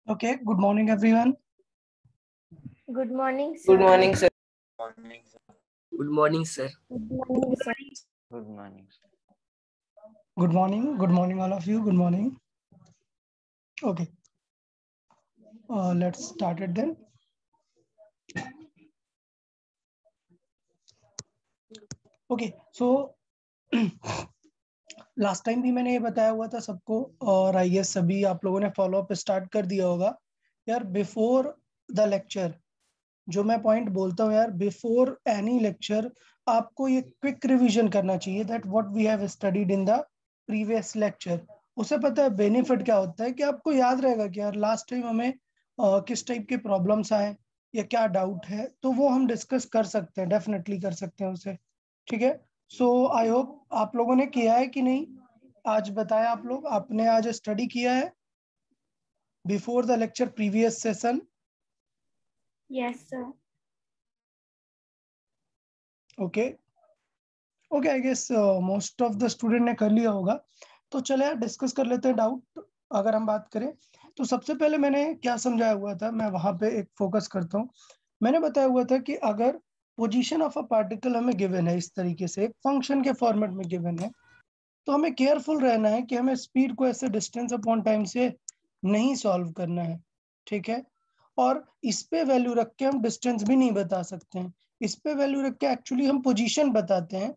Okay, good morning, everyone. Good morning, sir. Good morning, sir. Good morning, sir. Good morning, sir. Good morning. Good morning. Good morning, all of you. Good morning. Okay, let's start it then. Okay, so last time भी मैंने ये बताया हुआ था सबको और I guess सभी आप लोगों ने फॉलो अप स्टार्ट कर दिया होगा यार। बिफोर द लेक्चर जो मैं पॉइंट बोलता हूँ यार, बिफोर एनी लेक्चर आपको ये क्विक रिवीजन करना चाहिए that what we have studied in the previous lecture. उसे पता है बेनिफिट क्या होता है कि आपको याद रहेगा कि यार लास्ट टाइम हमें किस टाइप के प्रॉब्लम्स आए या क्या डाउट है, तो वो हम डिस्कस कर सकते हैं, डेफिनेटली कर सकते हैं उसे। ठीक है, सो आई होप आप लोगों ने किया है कि नहीं। आज बताया आप लोग, आपने आज स्टडी किया है before the lecture previous session? Yes, sir. Okay okay, I guess most of the student ने कर लिया होगा। तो चले यार डिस्कस कर लेते हैं डाउट। अगर हम बात करें तो सबसे पहले मैंने क्या समझाया हुआ था, मैं वहां पे एक फोकस करता हूँ। मैंने बताया हुआ था कि अगर पोजीशन ऑफ अ पार्टिकल हमें गिवन है, इस तरीके से फंक्शन के फॉर्मेट में गिवन है, तो हमें केयरफुल रहना है कि हमें स्पीड को ऐसे डिस्टेंस अपॉन टाइम से नहीं सॉल्व करना है। ठीक है, और इस पे वैल्यू रख के हम डिस्टेंस भी नहीं बता सकते हैं। इस पे वैल्यू रख के एक्चुअली हम पोजीशन बताते हैं।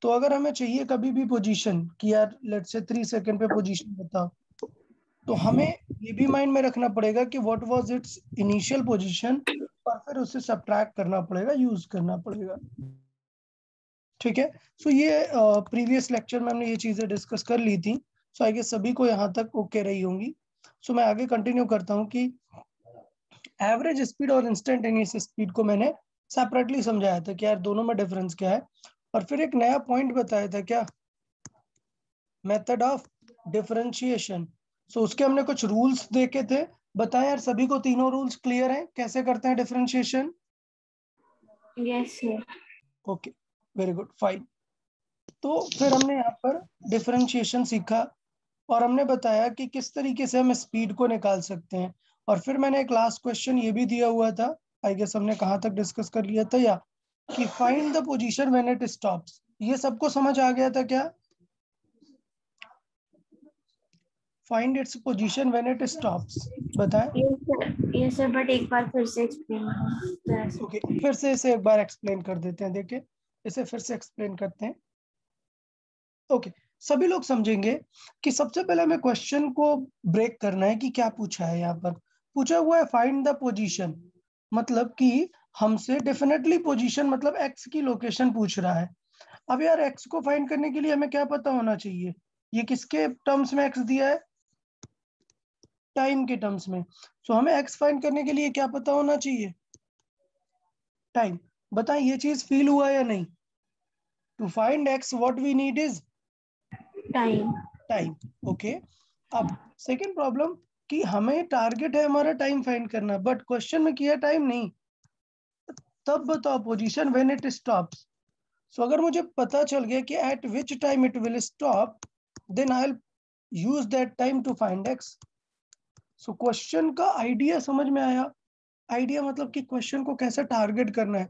तो अगर हमें चाहिए कभी भी पोजीशन कि यार लेट्स से 3 सेकंड पे पोजीशन बताओ, तो हमें ये भी माइंड में रखना पड़ेगा कि what was it's initial position, और फिर उससे सब्ट्रैक्ट करना पड़ेगा, यूज करना पड़ेगा। ठीक है, सो ये प्रीवियस लेक्चर में हमने ये चीजें डिस्कस कर ली थी। सो आई गेस सभी को यहाँ तक ओके रही होंगी। सो मैं आगे कंटिन्यू करता हूँ कि एवरेज स्पीड और इंस्टेंटेनियस स्पीड को मैंने सेपरेटली समझाया था कि यार दोनों में डिफरेंस क्या है, और फिर एक नया पॉइंट बताया था, क्या, मेथड ऑफ डिफरेंशिएशन। सो उसके हमने कुछ रूल्स देखे थे। बताया यार सभी को तीनों रूल्स क्लियर हैं कैसे करते हैं differentiation? Yes, sir. Okay, very good, fine. तो फिर हमने यहाँ पर डिफरेंशिएशन सीखा और हमने बताया कि किस तरीके से हम स्पीड को निकाल सकते हैं। और फिर मैंने एक लास्ट क्वेश्चन ये भी दिया हुआ था, आई गेस हमने कहाँ तक डिस्कस कर लिया था, या कि find the position when it stops. ये सबको समझ आ गया था क्या? Find its position when it stops, बताएं। Yes, sir. Yes, sir. But एक बार फिर से explain करो। ओके, फिर से इसे एक बार एक्सप्लेन कर देते हैं। देखिए, इसे फिर से एक्सप्लेन करते हैं। ओके, सभी लोग समझेंगे कि सबसे पहले हमें क्वेश्चन को ब्रेक करना है कि क्या पूछा है। यहाँ पर पूछा हुआ है फाइंड द पोजीशन, मतलब कि हमसे डेफिनेटली पोजीशन मतलब एक्स की लोकेशन पूछ रहा है। अब यार एक्स को फाइंड करने के लिए हमें क्या पता होना चाहिए? ये किसके टर्म्स में एक्स दिया है? टाइम के टर्म्स में। सो हमें एक्स फाइंड करने के लिए क्या पता होना चाहिए? टाइम। बताएं ये चीज फील हुआ या नहीं? To find x what we need is Time. Time. Okay, अब सेकेंड प्रॉब्लम कि हमें टारगेट है हमारा टाइम फाइंड करना, बट क्वेश्चन में किया टाइम नहीं। तब बताओ position when it stops. So अगर मुझे पता चल गया कि at which time it will stop, then I will use that time to find x. So question का आइडिया समझ में आया? आइडिया मतलब कि क्वेश्चन को कैसे टारगेट करना है।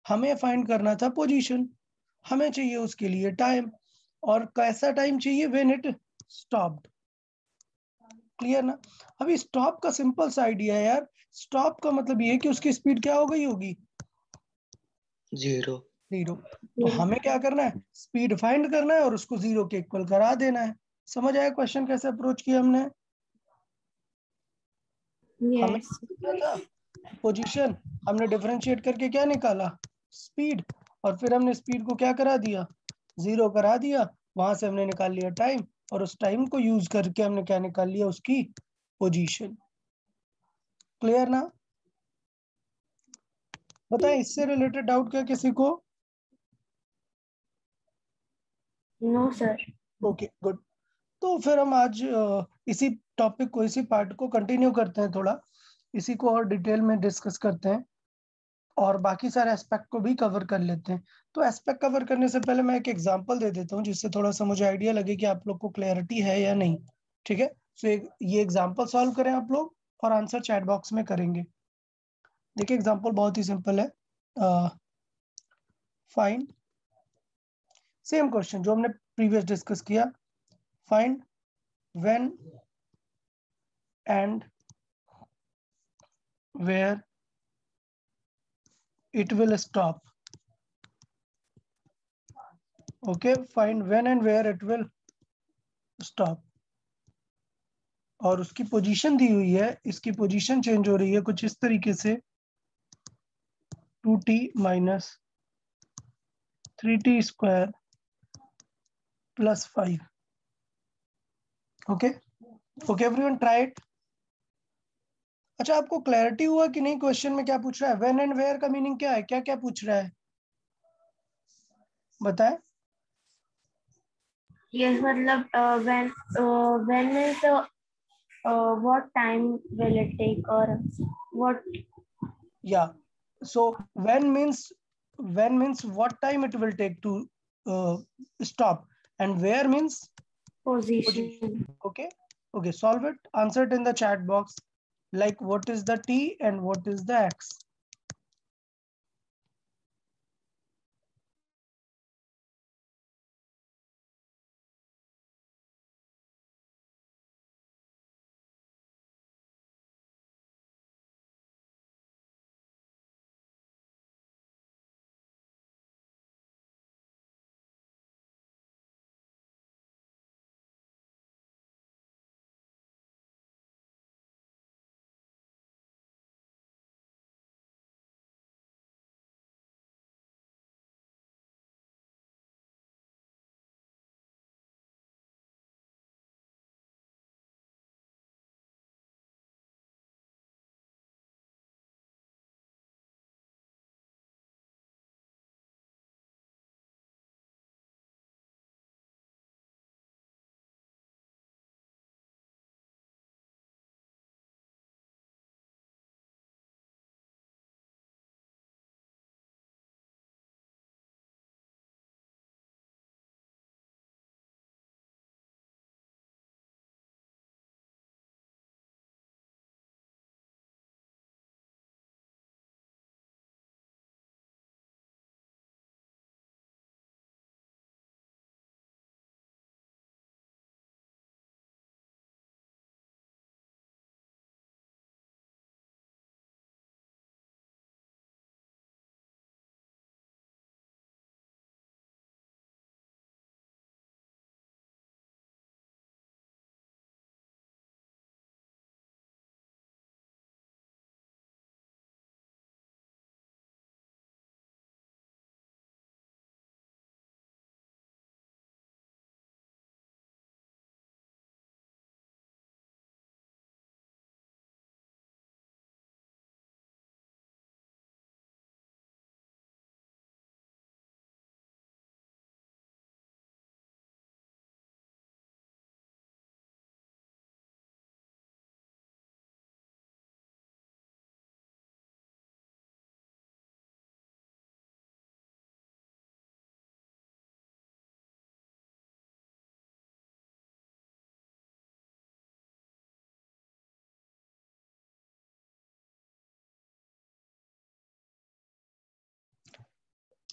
हमें फाइंड करना था पोजीशन, हमें चाहिए उसके लिए टाइम, और कैसा टाइम चाहिए? When it stopped. क्लियर ना? अभी स्टॉप का सिंपल सा आइडिया है यार। स्टॉप का मतलब ये है कि उसकी स्पीड क्या हो गई होगी? 0. 0। तो हमें क्या करना है? स्पीड फाइंड करना है और उसको 0 के इक्वल करा देना है। समझ आया क्वेश्चन कैसे अप्रोच किया हमने? हमें Yes. क्या था? पोजीशन। हमने डिफरेंशिएट करके क्या निकाला? स्पीड। और फिर हमने स्पीड को क्या करा दिया? 0 करा दिया। वहां से हमने निकाल लिया टाइम, और उस टाइम को यूज करके हमने क्या निकाल लिया? उसकी पोजीशन। क्लियर ना? बताएं इससे रिलेटेड डाउट क्या किसी को? No, sir. Okay, good. तो फिर हम आज इसी टॉपिक को, इसी पार्ट को कंटिन्यू करते हैं, थोड़ा इसी को और डिटेल में डिस्कस करते हैं, और बाकी सारे एस्पेक्ट को भी कवर कर लेते हैं। तो एस्पेक्ट कवर करने से पहले मैं एक एग्जांपल दे देता हूँ जिससे थोड़ा सा मुझे आइडिया लगे कि आप लोग को क्लैरिटी है या नहीं। ठीक है, सो ये एग्जांपल सॉल्व करें आप लोग। और आंसर चैट बॉक्स में करेंगे। देखिए एग्जांपल बहुत ही सिंपल है। फाइंड, सेम क्वेश्चन जो हमने प्रीवियस डिस्कस किया, find when and where it will stop. Okay, find when and where it will stop. और उसकी पोजीशन दी हुई है, इसकी पोजीशन चेंज हो रही है कुछ इस तरीके से 2t minus 3t square plus 5. Okay, okay everyone try it. अच्छा, आपको क्लैरिटी हुआ कि नहीं क्वेश्चन में क्या पूछ रहा है? व्हेन एंड वेयर का मीनिंग क्या है, क्या क्या पूछ रहा है बताएं। यस मतलब when is what time will it take or what? Yeah, so when means what time it will take to stop, and where means Position. okay, okay, solve it, answer it in the chat box, like what is the t and what is the x.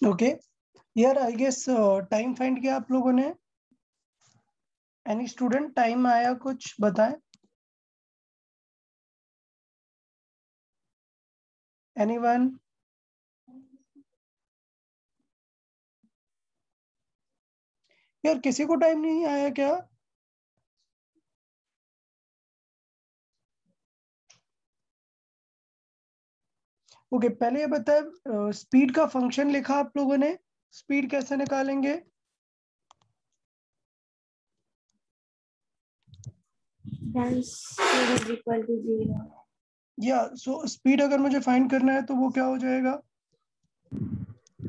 Okay यार, I guess time find किया आप लोगों ने? Any student time आया कुछ बताएं? Anyone? यार किसी को टाइम नहीं आया क्या? ओके, पहले ये बताए स्पीड का फंक्शन लिखा आप लोगों ने, स्पीड कैसे निकालेंगे? Then speed is equal to 0. या सो स्पीड अगर मुझे फाइंड करना है तो वो क्या हो जाएगा?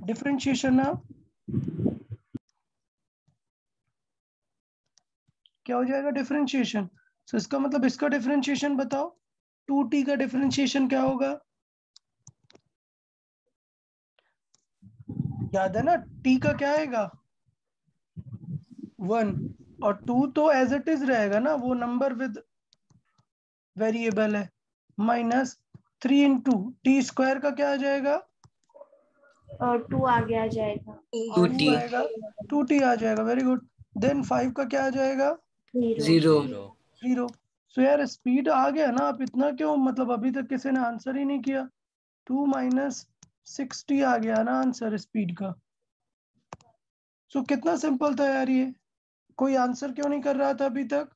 डिफरेंशिएशन ना, क्या हो जाएगा? डिफरेंशिएशन। सो इसका मतलब इसका डिफरेंशिएशन बताओ, 2t का डिफरेंशिएशन क्या होगा? याद है ना, t का क्या आएगा? 1, और 2 तो एज इट इज रहेगा ना, वो नंबर विद वेरिएबल है। माइनस 3 इंटू टी स्क्वायर का क्या आ जाएगा? 2 आगे आ जाएगा। टू 2 टी आएगा, 2t आ जाएगा। Very good. देन 5 का क्या आ जाएगा? 0। 0 0। सो यार स्पीड आ गया ना, आप इतना क्यों, मतलब अभी तक किसी ने आंसर ही नहीं किया। 2 माइनस 6t आ गया ना आंसर स्पीड का। सो कितना सिंपल था यार ये। कोई आंसर क्यों नहीं कर रहा था अभी तक?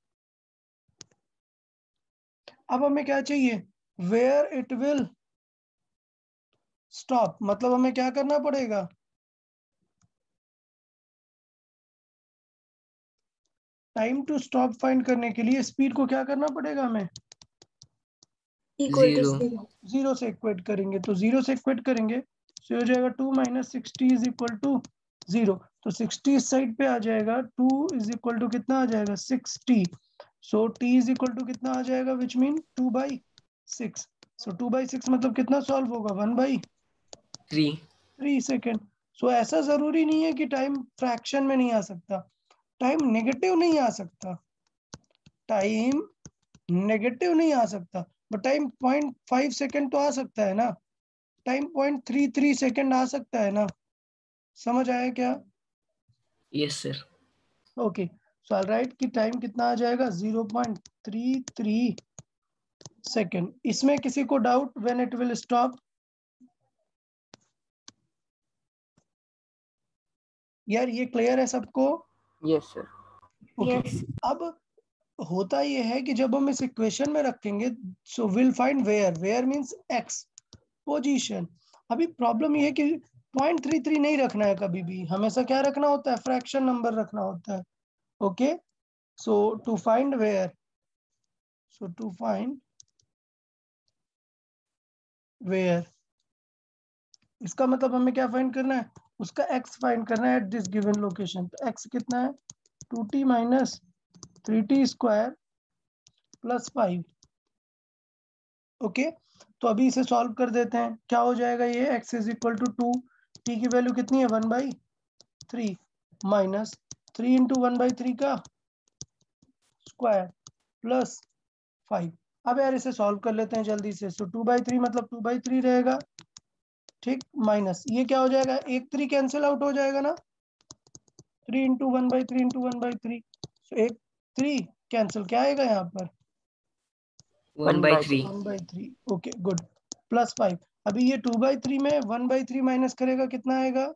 अब हमें क्या चाहिए? वेयर इट विल स्टॉप, मतलब हमें क्या करना पड़ेगा? टाइम टू स्टॉप फाइंड करने के लिए स्पीड को क्या करना पड़ेगा हमें? इक्वल टू 0 0 से इक्वेट करेंगे, तो 0 से इक्वेट करेंगे तो हो जाएगा 2 माइनस 60 इज इक्वल टू 0। तो 60 इस साइड पे आ जाएगा, 2 इज इक्वल टू कितना आ जाएगा? 6t। So t is equal to कितना आ जाएगा, विच मीन 2/6। सो 2/6 मतलब कितना सॉल्व होगा? 1/3 सेकेंड। सो ऐसा जरूरी नहीं है कि टाइम फ्रैक्शन में नहीं आ सकता, टाइम नेगेटिव नहीं आ सकता, टाइम नेगेटिव नहीं आ सकता, बट टाइम 0.5 सेकेंड तो आ सकता है ना, टाइम 0.33 सेकेंड आ सकता है ना। समझ आया क्या? Yes sir. ओके, सो आई राइट कि टाइम कितना आ जाएगा? 0.33 सेकेंड। इसमें किसी को doubt when it will stop? यार ये क्लियर है सबको? Yes sir. ओके। यस। अब होता ये है कि जब हम इस इक्वेशन में रखेंगे, so will find where means x position. अभी प्रॉब्लम ये है कि 0.33 नहीं रखना है कभी भी, हमेशा क्या रखना होता है? फ्रैक्शन नंबर रखना होता है। Okay, so to find where, so to find where, इसका मतलब हमें क्या फाइंड करना है? उसका एक्स फाइंड करना है एट दिस गिवन लोकेशन। तो एक्स कितना है? 2t minus 3t square plus 5। Okay, तो अभी इसे सॉल्व कर देते हैं। क्या हो जाएगा ये? x is equal to 2, t की वैल्यू कितनी है? 1/3 माइनस 3 इंटू 1/3 का स्क्वायर प्लस 5। अब यार इसे सॉल्व कर लेते हैं जल्दी से। सो 2/3 मतलब 2/3 रहेगा, ठीक, माइनस ये क्या हो जाएगा? एक 3 कैंसिल आउट हो जाएगा ना, 3 इंटू 1/3 इंटू 1/3। सो एक 3 कैंसिल, क्या आएगा यहाँ पर? 1/3 1/3। Okay good, plus 5। अभी ये 2/3 में 1/3 माइनस करेगा, कितना आएगा?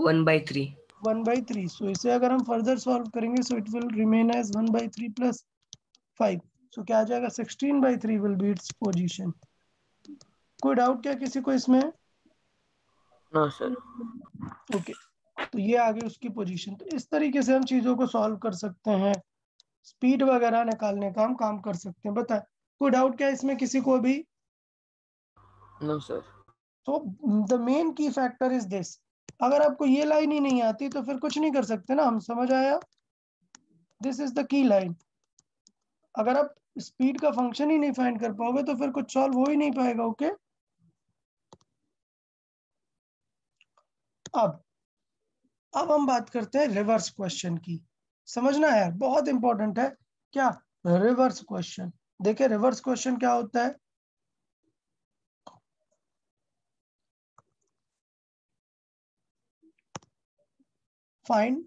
1/3 1/3। सो इसे अगर हम फर्दर सॉल्व करेंगे, so it will remain as 1/3 plus 5। So क्या आ जाएगा? 16/3 विल बी इट्स पोजीशन। कोई डाउट क्या किसी को इसमें? No sir. ओके, तो ये आ गई उसकी पोजीशन। तो इस तरीके से हम चीजों को सॉल्व कर सकते हैं, स्पीड वगैरह निकालने का हम काम कर सकते हैं। बता, कोई डाउट क्या इसमें किसी को भी? No sir. तो the main key factor is this, अगर आपको ये लाइन ही नहीं आती तो फिर कुछ नहीं कर सकते ना हम। समझ आया? This is the key line. अगर आप स्पीड का फंक्शन ही नहीं फाइंड कर पाओगे तो फिर कुछ सॉल्व हो ही नहीं पाएगा। ओके, अब हम बात करते हैं रिवर्स क्वेश्चन की। समझना है यार, बहुत इंपॉर्टेंट है। क्या? Reverse question. देखिए रिवर्स क्वेश्चन क्या होता है। Find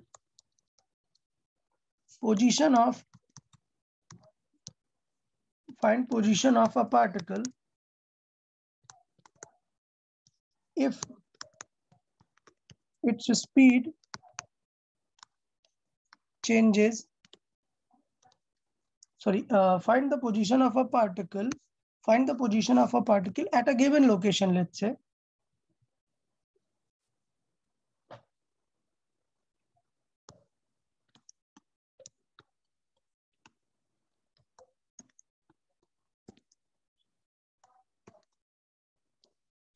position of a particle if its speed changes, find the position of a particle at a given location, let's say.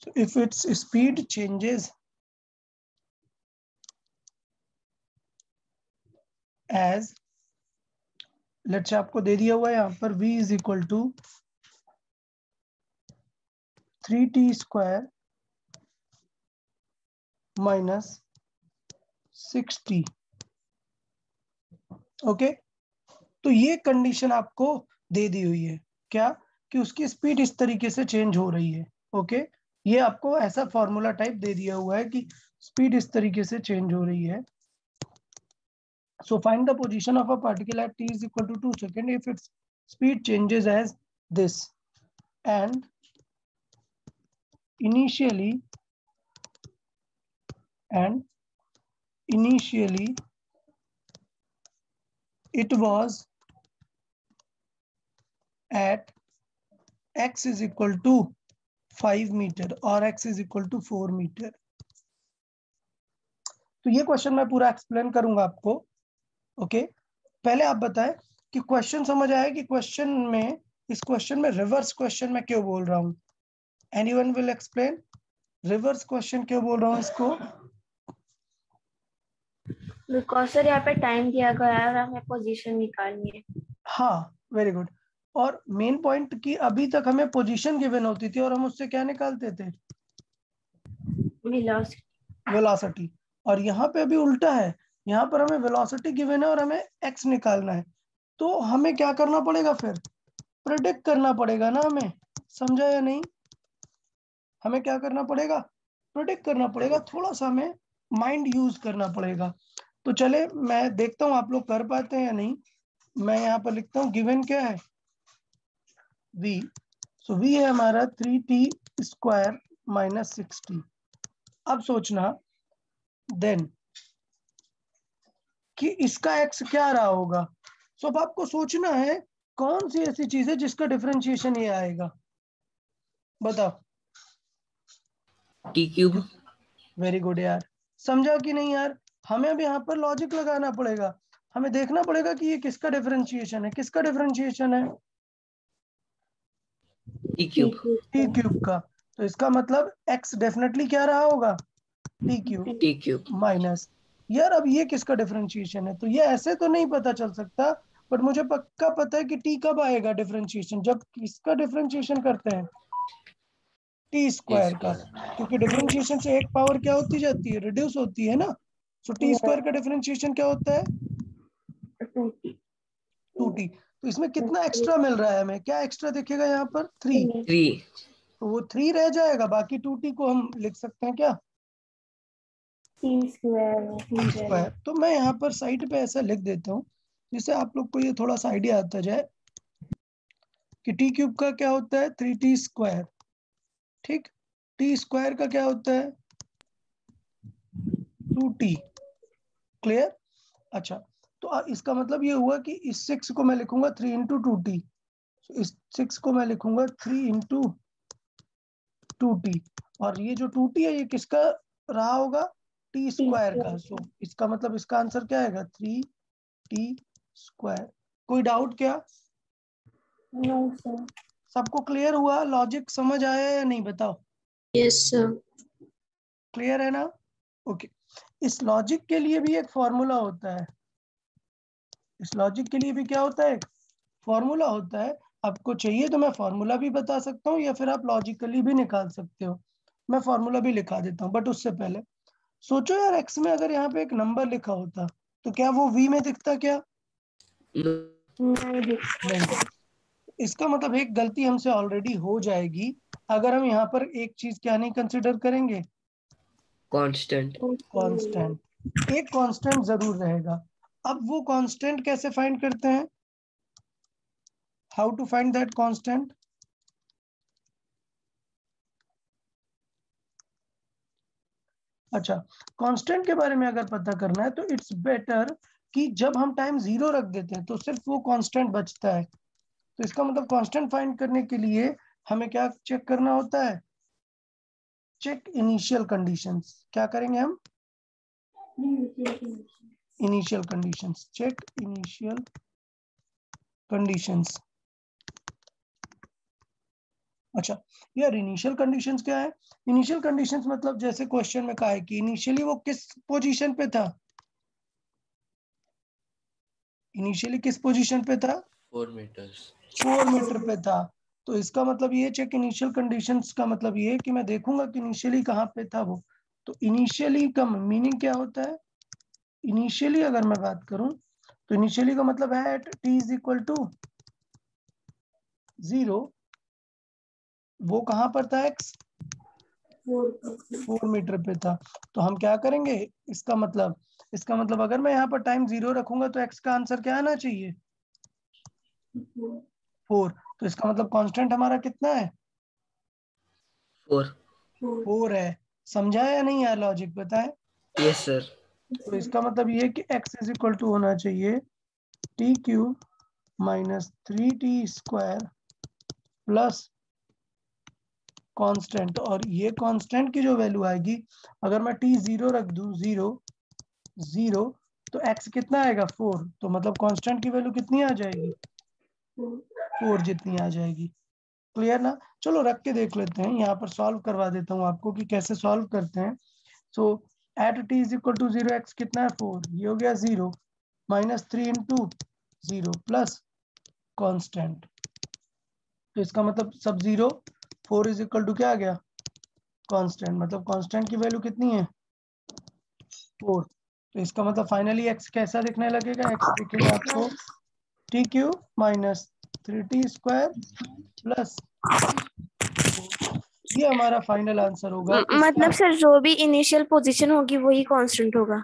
So if its speed changes as, let's say आपको दे दिया हुआ है यहाँ पर v is equal to 3t square minus 6t। Okay, तो ये condition आपको दे दी हुई है। क्या? कि उसकी स्पीड इस तरीके से चेंज हो रही है। ओके, ये आपको ऐसा फॉर्मूला टाइप दे दिया हुआ है कि स्पीड इस तरीके से चेंज हो रही है। So find the position of a particle at t is equal to 2 seconds if its speed changes as this, and initially it was at x is equal to 5 meter और x is equal to 4 meter। तो ये question मैं पूरा explain करूंगा आपको। Okay, पहले आप बताएं कि क्वेश्चन समझ आया कि क्वेश्चन में, इस क्वेश्चन में रिवर्स क्वेश्चन में क्यों बोल रहा हूं? Anyone will explain reverse question क्यों बोल रहा हूं इसको? बिकॉज सर यहाँ पे टाइम दिया गया है और हमें पोजीशन निकालनी है। हाँ, वेरी गुड। और मेन पॉइंट कि अभी तक हमें पोजीशन गिवन होती थी और हम उससे क्या निकालते थे? वेलोसिटी। और यहाँ पे अभी उल्टा है, यहाँ पर हमें वेलोसिटी गिवन है और हमें एक्स निकालना है। तो हमें क्या करना पड़ेगा फिर? प्रेडिक्ट करना पड़ेगा ना हमें। समझा या नहीं? हमें क्या करना पड़ेगा? प्रेडिक्ट करना पड़ेगा। थोड़ा सा हमें माइंड यूज करना पड़ेगा। तो चले मैं देखता हूँ आप लोग कर पाते हैं या नहीं। मैं यहाँ पर लिखता हूँ गिवन क्या है, v। सो v है हमारा 3t स्क्वायर माइनस 6t। अब सोचना देन कि इसका x क्या रहा होगा। सो अब आपको सोचना है कौन सी ऐसी चीज है जिसका डिफरेंशिएशन ये आएगा, बताओ। T cube. वेरी गुड यार, समझा कि नहीं यार? हमें अब यहाँ पर लॉजिक लगाना पड़ेगा। हमें देखना पड़ेगा कि ये किसका डिफरेंशिएशन है। किसका डिफरेंशिएशन है? T cube. टी क्यूब का। तो इसका मतलब x डेफिनेटली क्या रहा होगा? T cube T cube minus. यार अब ये किसका डिफरेंशिएशन है? तो ये ऐसे तो नहीं पता चल सकता, बट मुझे पक्का पता है कि टी कब आएगा डिफरेंशिएशन, जब किसका डिफरेंशिएशन करते हैं? टी स्क्वायर का। क्योंकि डिफरेंशिएशन से एक पावर क्या होती जाती है? रिड्यूस होती है ना। सो टी स्क्वायर का डिफरेंशिएशन क्या होता है? 2t। तो इसमें कितना एक्स्ट्रा मिल रहा है हमें? क्या एक्स्ट्रा दिखेगा यहाँ पर? 3। 3। तो वो 3 रह जाएगा, बाकी 2t को हम लिख सकते हैं क्या? T square. तो मैं यहाँ पर साइड पे ऐसा लिख देता हूँ जिससे आप लोग को ये थोड़ा सा आइडिया आता जाए कि टी क्यूब का क्या होता है? 3t square. ठीक, टी स्क्वायर का क्या होता है? 2t। क्लियर? अच्छा, तो इसका मतलब ये हुआ कि इस 6 को मैं लिखूंगा 3 इंटू 2t। इस 6 को मैं लिखूंगा 3 इंटू 2t। और ये जो 2t है ये किसका रहा होगा? टी स्क्वायर का। सो इसका मतलब इसका आंसर क्या आएगा? 3t square. कोई डाउट क्या? No sir. सबको क्लियर हुआ? लॉजिक समझ आया या नहीं, बताओ? Yes sir. क्लियर है ना? ओके, इस लॉजिक के लिए भी एक फॉर्मूला होता है। इस लॉजिक के लिए भी क्या होता है? एक फॉर्मूला होता है। आपको चाहिए तो मैं फॉर्मूला भी बता सकता हूँ या फिर आप लॉजिकली भी निकाल सकते हो। मैं फॉर्मूला भी लिखा देता हूँ, बट उससे पहले सोचो यार, एक्स में अगर यहाँ पे एक नंबर लिखा होता तो क्या वो वी में दिखता क्या? नहीं। इसका मतलब एक गलती हमसे ऑलरेडी हो जाएगी अगर हम यहाँ पर एक चीज क्या नहीं कंसिडर करेंगे? कांस्टेंट। कांस्टेंट। एक कांस्टेंट जरूर रहेगा। अब वो कांस्टेंट कैसे फाइंड करते हैं? How to find that constant? अच्छा, कांस्टेंट के बारे में अगर पता करना है तो इट्स बेटर कि जब हम टाइम 0 रख देते हैं तो सिर्फ वो कांस्टेंट बचता है। तो इसका मतलब कांस्टेंट फाइंड करने के लिए हमें क्या चेक करना होता है? Check initial conditions. क्या करेंगे हम? Initial conditions. Check initial conditions. अच्छा यार, इनिशियल कंडीशंस क्या है? इनिशियल कंडीशंस मतलब जैसे क्वेश्चन में कहा है कि इनिशियली वो किस पोजीशन पे था? इनिशियली किस पोजीशन पे था? 4 मीटर्स। 4 मीटर पे था। तो इसका मतलब ये चेक इनिशियल कंडीशंस का मतलब ये है कि मैं देखूंगा कि इनिशियली कहाँ पे था वो। तो इनिशियली का मीनिंग क्या होता है? इनिशियली अगर मैं बात करूं तो इनिशियली का मतलब है at t is equal to 0 वो कहाँ पर था x? 4 मीटर पे था। तो हम क्या करेंगे, इसका मतलब अगर मैं यहाँ पर टाइम 0 रखूंगा तो x का आंसर क्या आना चाहिए? 4। तो इसका मतलब कांस्टेंट हमारा कितना है? 4. 4 है। समझा या नहीं यार लॉजिक, बताएं। Yes, sir. तो इसका मतलब ये कि x इज इक्वल टू होना चाहिए T cube minus 3t² plus constant. और ये कांस्टेंट की जो वैल्यू आएगी, अगर मैं t 0 रख दूं, 0 तो x कितना आएगा? 4। तो मतलब कांस्टेंट की वैल्यू कितनी आ जाएगी? 4 जितनी आ जाएगी। क्लियर ना? चलो रख के देख लेते हैं, यहाँ पर सॉल्व करवा देता हूँ आपको कि कैसे सॉल्व करते हैं। So at t is equal to 0 x कितना है? 4। ये हो गया 0 माइनस 3 इंटू 0 प्लस कांस्टेंट। तो इसका मतलब सब 0, 4 इज इक्वल टू क्या आ गया? कांस्टेंट। मतलब कांस्टेंट की वैल्यू कितनी है? 4। तो इसका मतलब फाइनली x कैसा दिखने लगेगा? x दिखेगा आपको T cube minus 3t² plus, ये हमारा फाइनल आंसर होगा इसका। मतलब सर जो भी इनिशियल पोजीशन होगी वही कांस्टेंट होगा?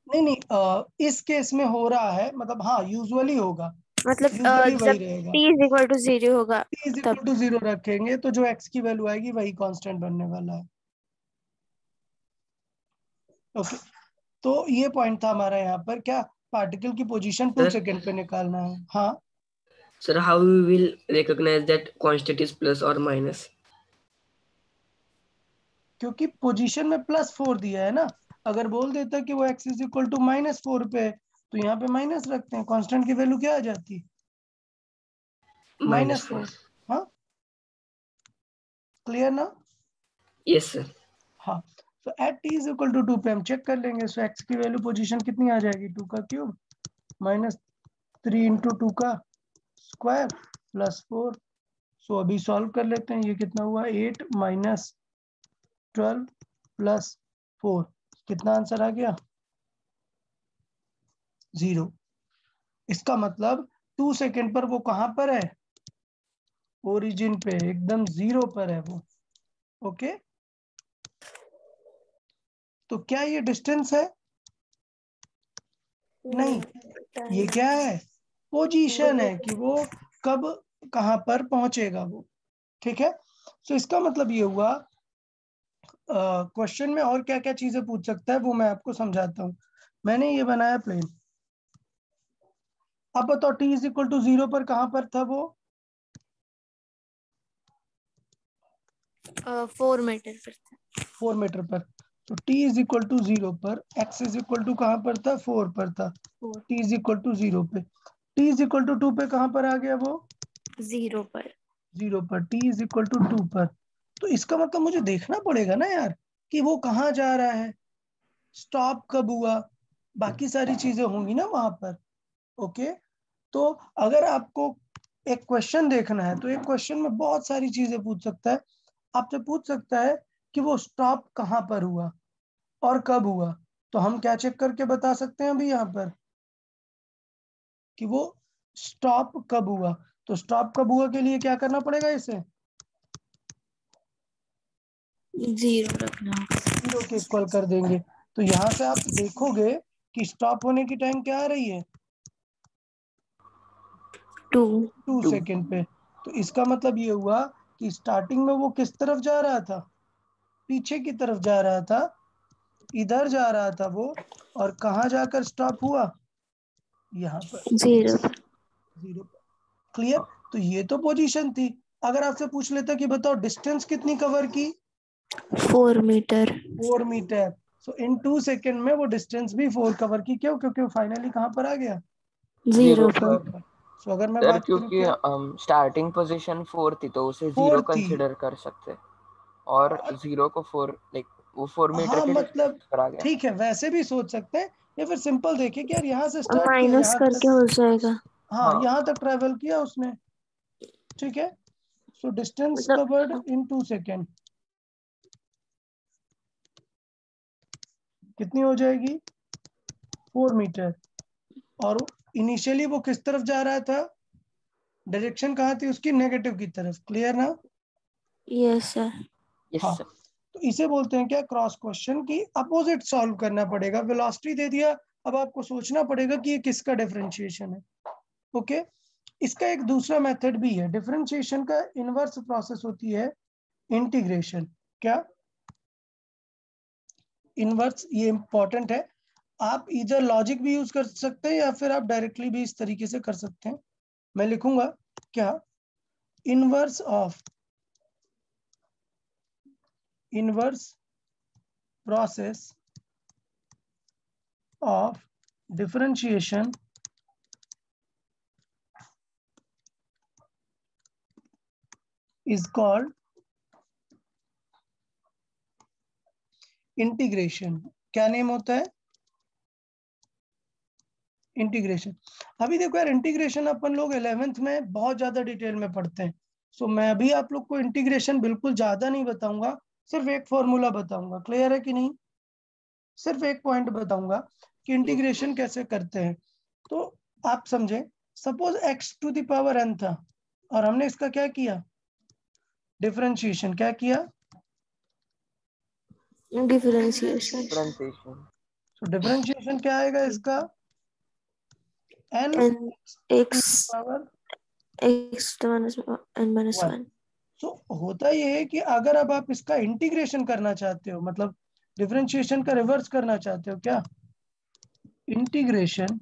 नहीं नहीं, इस केस में हो रहा है, मतलब हाँ यूजुअली होगा, मतलब यूजुअली वही जब रहेगा। t इज इक्वल टू 0 होगा t इज तब? इक्वल टू 0 रखेंगे तो जो x की वैल्यू आएगी वही कांस्टेंट बनने वाला है। ओके, तो ये पॉइंट था हमारा यहाँ पर, क्या पार्टिकल की पोजीशन 2 Sir, सेकंड पे निकालना है। हाँ, sir, how we will recognize that constant is plus or minus? क्योंकि पोजीशन में +4 दिया है ना। अगर बोल देता कि वो x इज इक्वल टू -4 पे, तो यहाँ पे माइनस रखते हैं, कांस्टेंट की वैल्यू क्या आ जाती? Minus 4. -4। हाँ, क्लियर ना? Yes, sir. हाँ, तो at t is equal to 2 पे हम चेक कर लेंगे। सो x की वैल्यू पोजीशन कितनी आ जाएगी? 2 का क्यूब माइनस 3 इंटू 2 का स्क्वायर प्लस 4। सो अभी सॉल्व कर लेते हैं। ये कितना हुआ? 8 माइनस 12 प्लस 4। कितना आंसर आ गया? 0। इसका मतलब 2 सेकंड पर वो कहां पर है? ओरिजिन पे, एकदम 0 पर है वो। ओके, तो क्या ये डिस्टेंस है? नहीं, ये क्या है? पोजीशन है कि वो कब कहां पर पहुंचेगा वो। ठीक है, सो इसका मतलब ये हुआ, क्वेश्चन में और क्या क्या चीजें पूछ सकता है वो मैं आपको समझाता हूँ। मैंने ये बनाया प्लेन। अब बताओ t इज इक्वल टू 0 पर कहां पर था वो? 4 मीटर पर था। 4 मीटर पर। तो t इज इक्वल टू 0 पर x इज इक्वल टू कहां पर था? 4 पर था। 4 t इज इक्वल टू 0 पे, t इज इक्वल टू 2 पे कहां पर आ गया वो? 0 पर। 0 पर, t इज इक्वल टू 2 पर। तो इसका मतलब मुझे देखना पड़ेगा ना यार कि वो कहाँ जा रहा है, स्टॉप कब हुआ, बाकी सारी चीजें होंगी ना वहां पर। ओके, तो अगर आपको एक क्वेश्चन देखना है तो एक क्वेश्चन में बहुत सारी चीजें पूछ सकता है। आपसे पूछ सकता है कि वो स्टॉप कहाँ पर हुआ और कब हुआ। तो हम क्या चेक करके बता सकते हैं अभी यहाँ पर कि वो स्टॉप कब हुआ? तो स्टॉप कब हुआ के लिए क्या करना पड़ेगा? इसे 0 रखना होगा। 0 के इक्वल कर देंगे। तो यहाँ से आप देखोगे कि स्टॉप होने की टाइम क्या आ रही है? 2। 2 2. सेकेंड पे। तो इसका मतलब ये हुआ कि स्टार्टिंग में वो किस तरफ जा रहा था? पीछे की तरफ जा रहा था, इधर जा रहा था वो। और कहाँ जाकर स्टॉप हुआ? यहाँ पर 0 पर। 0 पर। क्लियर? तो ये तो पोजीशन थी। अगर आपसे पूछ लेता कि बताओ डिस्टेंस कितनी कवर की? 4 मीटर। 4 मीटर। सो इन 2 सेकेंड में वो डिस्टेंस भी 4 कवर की। क्यों? क्योंकि वो फाइनली कहाँ पर आ गया? 0 0 पर। 0 पर। पर। सो अगर मैं सर बात करूँ क्योंकि क्या? स्टार्टिंग पोजीशन 4 थी तो उसे 4 0 थी। कंसिडर कर सकते, और 0 को 4 लाइक वो 4 मीटर हाँ के मतलब डिस्टेंस पर आ गया। ठीक है, वैसे भी सोच सकते हैं, या फिर सिंपल देखिए कि यार यहाँ से स्टार्ट किया, माइनस यहाँ करके तक, हो जाएगा। हाँ हाँ यहाँ तक ट्रेवल किया उसने। ठीक है, सो डिस्टेंस मतलब कवर्ड इन 2 सेकेंड कितनी हो जाएगी? 4 मीटर। और इनिशियली वो किस तरफ जा रहा था? डायरेक्शन कहाँ थी उसकी? नेगेटिव की तरफ। क्लियर ना? Yes, sir. Yes, हाँ, sir. तो इसे बोलते हैं क्या, क्रॉस क्वेश्चन, की अपोजिट सॉल्व करना पड़ेगा। वेलोसिटी दे दिया, अब आपको सोचना पड़ेगा कि ये किसका डिफरेंशिएशन है। ओके, इसका एक दूसरा मेथड भी है डिफरेंशिएशन का, इनवर्स प्रोसेस होती है इंटीग्रेशन। क्या इनवर्स, ये इंपॉर्टेंट है। आप इधर लॉजिक भी यूज कर सकते हैं या फिर आप डायरेक्टली भी इस तरीके से कर सकते हैं। मैं लिखूंगा क्या, inverse of inverse process of differentiation is called integration. क्या नेम होता है, इंटीग्रेशन। अभी देखो यार, इंटीग्रेशन अपन लोग 11th में बहुत ज्यादा डिटेल में पढ़ते हैं। सो मैं अभी आप लोग को इंटीग्रेशन बिल्कुल ज्यादा नहीं बताऊंगा, सिर्फ एक फॉर्मूला बताऊंगा। क्लियर है कि नहीं, सिर्फ एक पॉइंट बताऊंगा कि इंटीग्रेशन कैसे करते हैं, तो आप समझे। Suppose x to the power n था और हमने इसका क्या किया, डिफरेंशिएशन। क्या किया, Differentiation. Differentiation. तो डिफरेंशिएशन क्या आएगा इसका, n And to the x power x minus n minus 1। 1. तो होता ये है कि अगर अब आप इसका इंटीग्रेशन करना चाहते हो, मतलब डिफरेंशिएशन का रिवर्स करना चाहते हो, क्या इंटीग्रेशन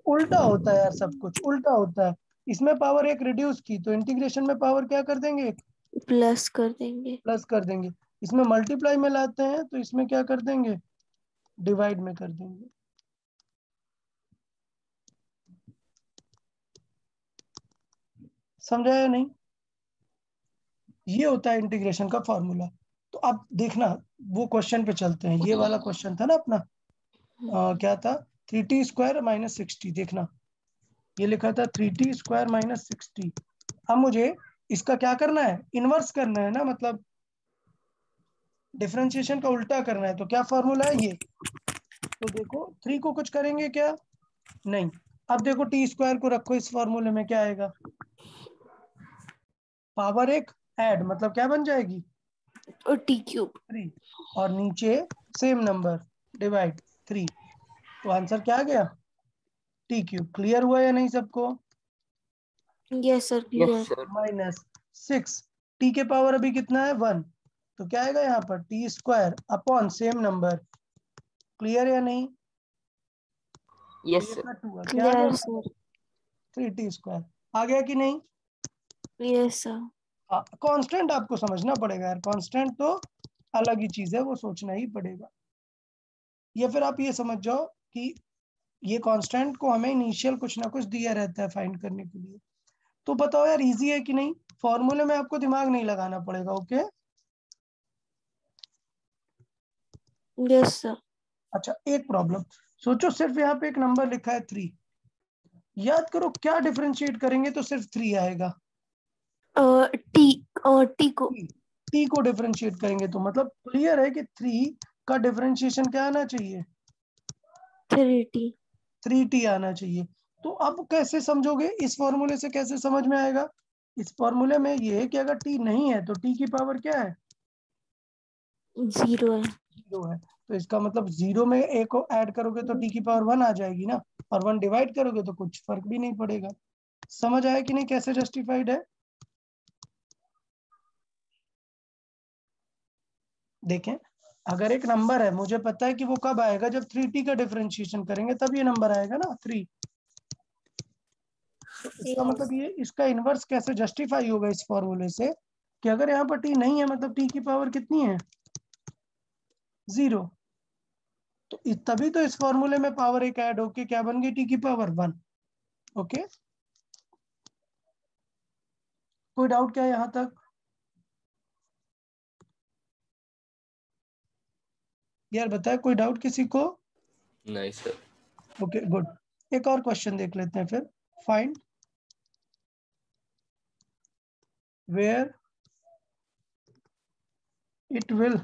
उल्टा होता है यार, सब कुछ उल्टा होता है। इसमें पावर एक रिड्यूस की, तो इंटीग्रेशन में पावर क्या कर देंगे, एक प्लस कर देंगे। प्लस कर देंगे। इसमें मल्टीप्लाई में लाते हैं तो इसमें क्या कर देंगे, डिवाइड में कर देंगे। समझा या नहीं, ये होता है इंटीग्रेशन का फॉर्मूला। तो अब देखना, वो क्वेश्चन पे चलते हैं। ये वाला क्वेश्चन था ना अपना, क्या था, 3t² - 60। देखना, ये लिखा था 3t² - 60। अब मुझे इसका क्या करना है, इनवर्स करना है ना, मतलब डिफरेंशिएशन का उल्टा करना है। तो क्या फॉर्मूला है ये, तो देखो 3 को कुछ करेंगे क्या, नहीं। अब देखो t² को रखो इस फॉर्मूले में, क्या आएगा, पावर एक ऐड, मतलब क्या बन जाएगी, और t cube. 3, और नीचे सेम नंबर डिवाइड 3। तो आंसर क्या आ गया, t³। क्लियर हुआ या नहीं सबको, Yes, sir. Yes, Clear. sir. -6। t के पावर अभी कितना है, 1। तो क्या आएगा यहाँ पर, t² upon same number. Clear या नहीं, Yes, ये sir. कट हुआ, क्या आ गया, Clear, sir. 3t²। आ गया कि नहीं। Yes, sir. कांस्टेंट आपको समझना पड़ेगा यार, कांस्टेंट तो अलग ही चीज है, वो सोचना ही पड़ेगा। या फिर आप ये समझ जाओ कि ये कांस्टेंट को हमें इनिशियल कुछ ना कुछ दिया रहता है फाइंड करने के लिए। तो बताओ यार, इजी है कि नहीं, फॉर्मूले में आपको दिमाग नहीं लगाना पड़ेगा। Okay, Yes, sir. अच्छा एक प्रॉब्लम, सोचो सिर्फ यहाँ पे एक नंबर लिखा है 3। याद करो क्या डिफरेंशिएट करेंगे तो सिर्फ 3 आएगा। t को टी को डिफरेंशिएट करेंगे तो मतलब क्लियर है कि 3 का डिफरेंशिएशन क्या आना चाहिए, 3t. 3t आना चाहिए। तो अब कैसे समझोगे, इस फॉर्मूले से कैसे समझ में आएगा, इस फॉर्मूले में ये है कि अगर t नहीं है तो t की पावर क्या है, 0 है. 0 है। तो इसका मतलब 0 में a को ऐड करोगे तो t की पावर 1 आ जाएगी ना, और 1 डिवाइड करोगे तो कुछ फर्क भी नहीं पड़ेगा। समझ आया कि नहीं कैसे जस्टिफाइड है। देखें, अगर एक नंबर है, मुझे पता है कि वो कब आएगा, जब 3t का डिफरेंशिएशन करेंगे तब ये नंबर आएगा ना 3। तो इसका मतलब ये, इसका इनवर्स कैसे जस्टिफाई होगा इस फॉर्मूले से, कि अगर यहाँ पर t नहीं है मतलब t की पावर कितनी है, 0। तो तभी तो इस फॉर्मूले में पावर एक ऐड होके क्या बन गई, t की पावर 1। ओके, कोई डाउट क्या यहाँ तक, यार बताए कोई डाउट किसी को। नहीं सर। ओके गुड, एक और क्वेश्चन देख लेते हैं फिर। Find where it will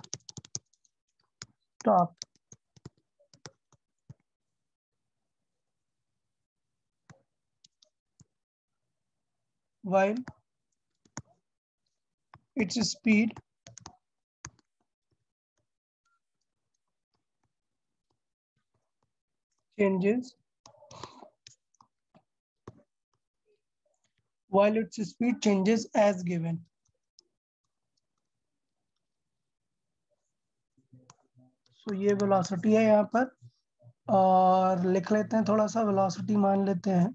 stop while its speed changes while its speed changes as given. So ये वेलोसिटी है यहाँ पर, और लिख लेते हैं थोड़ा सा, वेलोसिटी मान लेते हैं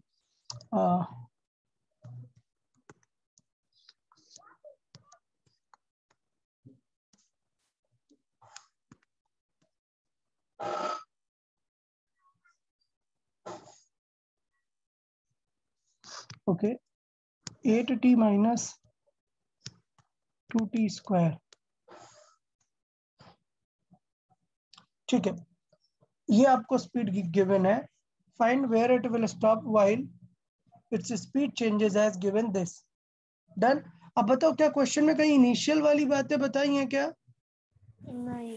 okay 8t minus 2t square. ठीक है, ये आपको स्पीड गिवन है। Find where it will stop while its speed changes as given this. Done. अब बताओ क्या क्वेश्चन में कहीं इनिशियल वाली बातें बताई हैं क्या? नहीं।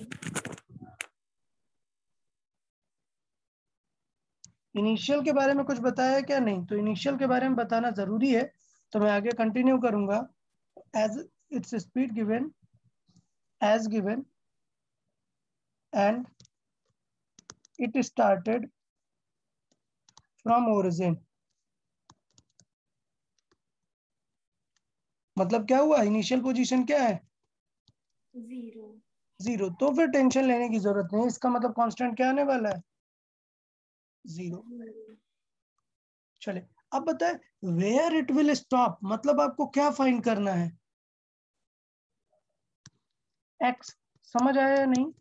इनिशियल के बारे में कुछ बताया है क्या? नहीं। तो इनिशियल के बारे में बताना जरूरी है, तो मैं आगे कंटिन्यू करूंगा। As its speed given as given and it started from origin. मतलब क्या हुआ? इनिशियल पोजीशन क्या है? 0। 0। तो फिर टेंशन लेने की जरूरत नहीं, इसका मतलब कांस्टेंट क्या आने वाला है? 0। चले, अब बताए वेयर इट विल स्टॉप, मतलब आपको क्या फाइंड करना है? एक्स। समझ आया या नहीं?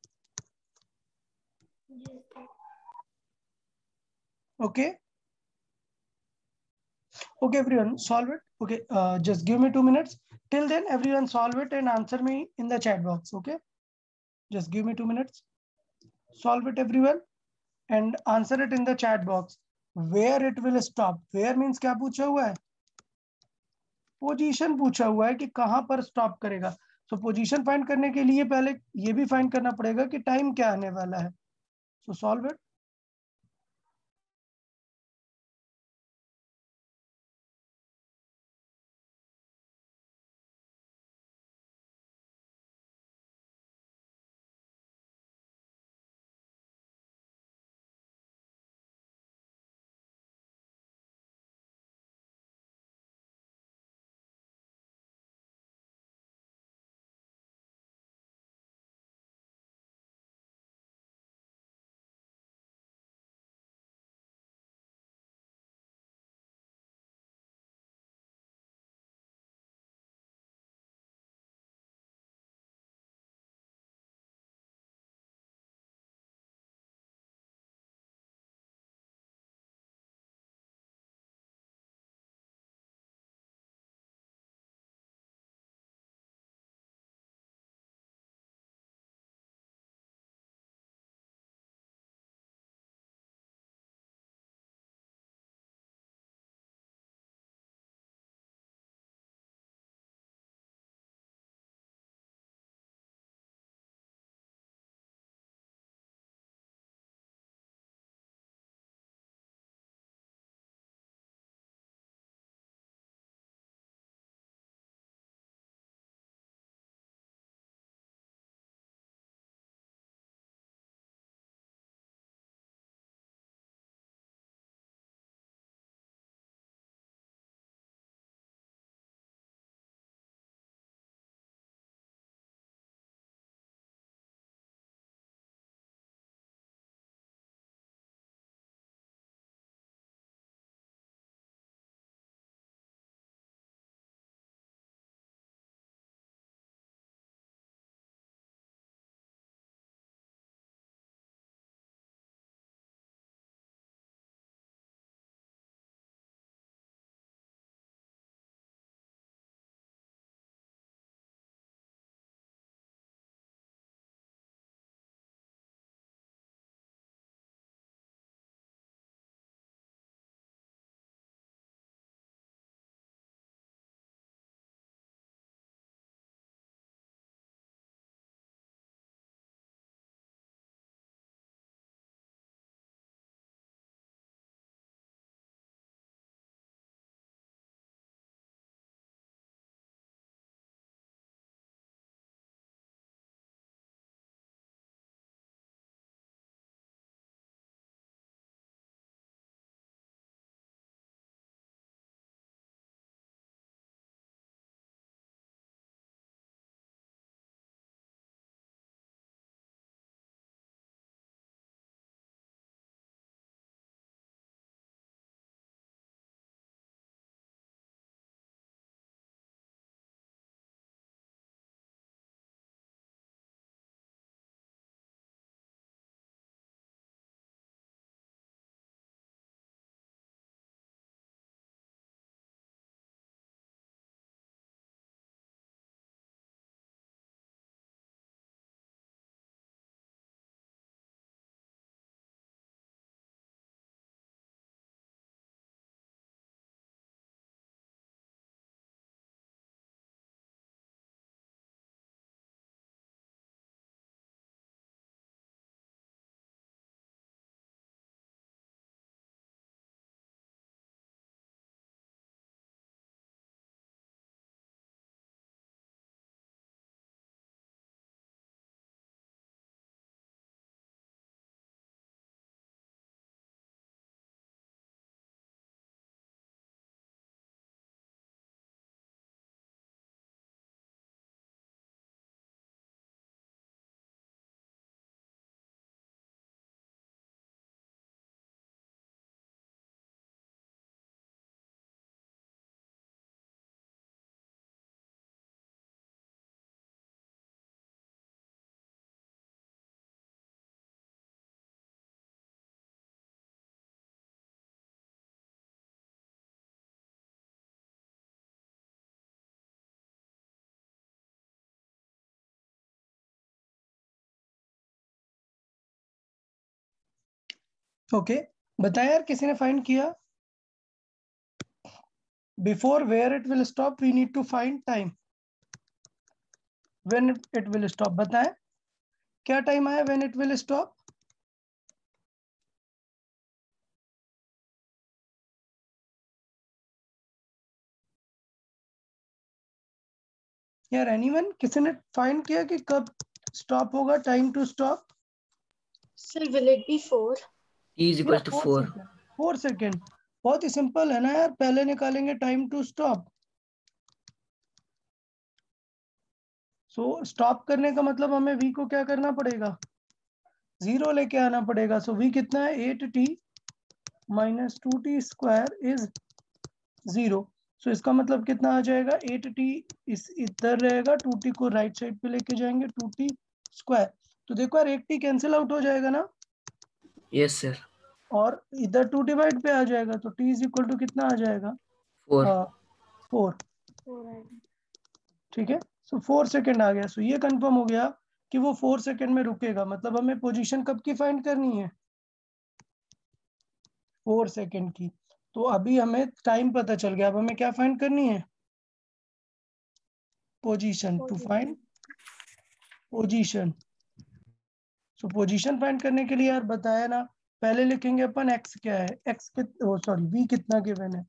Okay okay everyone, solve it. Okay, just give me 2 minutes. Till then everyone solve it and answer me in the chat box. Okay, just give me 2 minutes. Solve it everyone and answer it in the chat box. Where it will stop? Where means क्या पूछा हुआ है? Position पूछा हुआ है कि कहां पर स्टॉप करेगा। सो पोजीशन फाइंड करने के लिए पहले ये भी फाइंड करना पड़ेगा कि टाइम क्या आने वाला है। सो सॉल्व इट। ओके बताया यार, किसी ने फाइंड किया? Before where it will stop we need to find time, when it will stop. बताएं क्या टाइम आया व्हेन इट विल स्टॉप? यार एनीवन, किसी ने फाइंड किया कि कब स्टॉप होगा, time to stop? Sir, will it be 4? T is या equals to 4 4. सेकेंड। 4 सेकेंड बहुत ही सिंपल है ना यार, पहले निकालेंगे time to stop. So stop करने का मतलब हमें v को क्या करना पड़ेगा, 0 लेके आना पड़ेगा। सो v कितना है, 8t minus 2t square is 0। सो इसका मतलब कितना आ जाएगा, 8t इस इधर रहेगा, 2t को राइट साइड पे लेके जाएंगे, 2t स्क्वायर। तो देखो यार 8t कैंसिल आउट हो जाएगा ना, Yes, sir. और इधर 2 डिवाइड पे आ जाएगा, तो t इज इक्वल टू कितना आ जाएगा, 4. 4। 4. ठीक है, सो 4 सेकेंड आ गया। सो ये कंफर्म हो गया कि वो 4 सेकेंड में रुकेगा। मतलब हमें पोजीशन कब की फाइंड करनी है, 4 सेकेंड की। तो अभी हमें टाइम पता चल गया, अब हमें क्या फाइंड करनी है, position. To find position. So position find करने के लिए यार बताया ना, पहले लिखेंगे अपन x क्या है, x सॉरी v कितना गिवन है,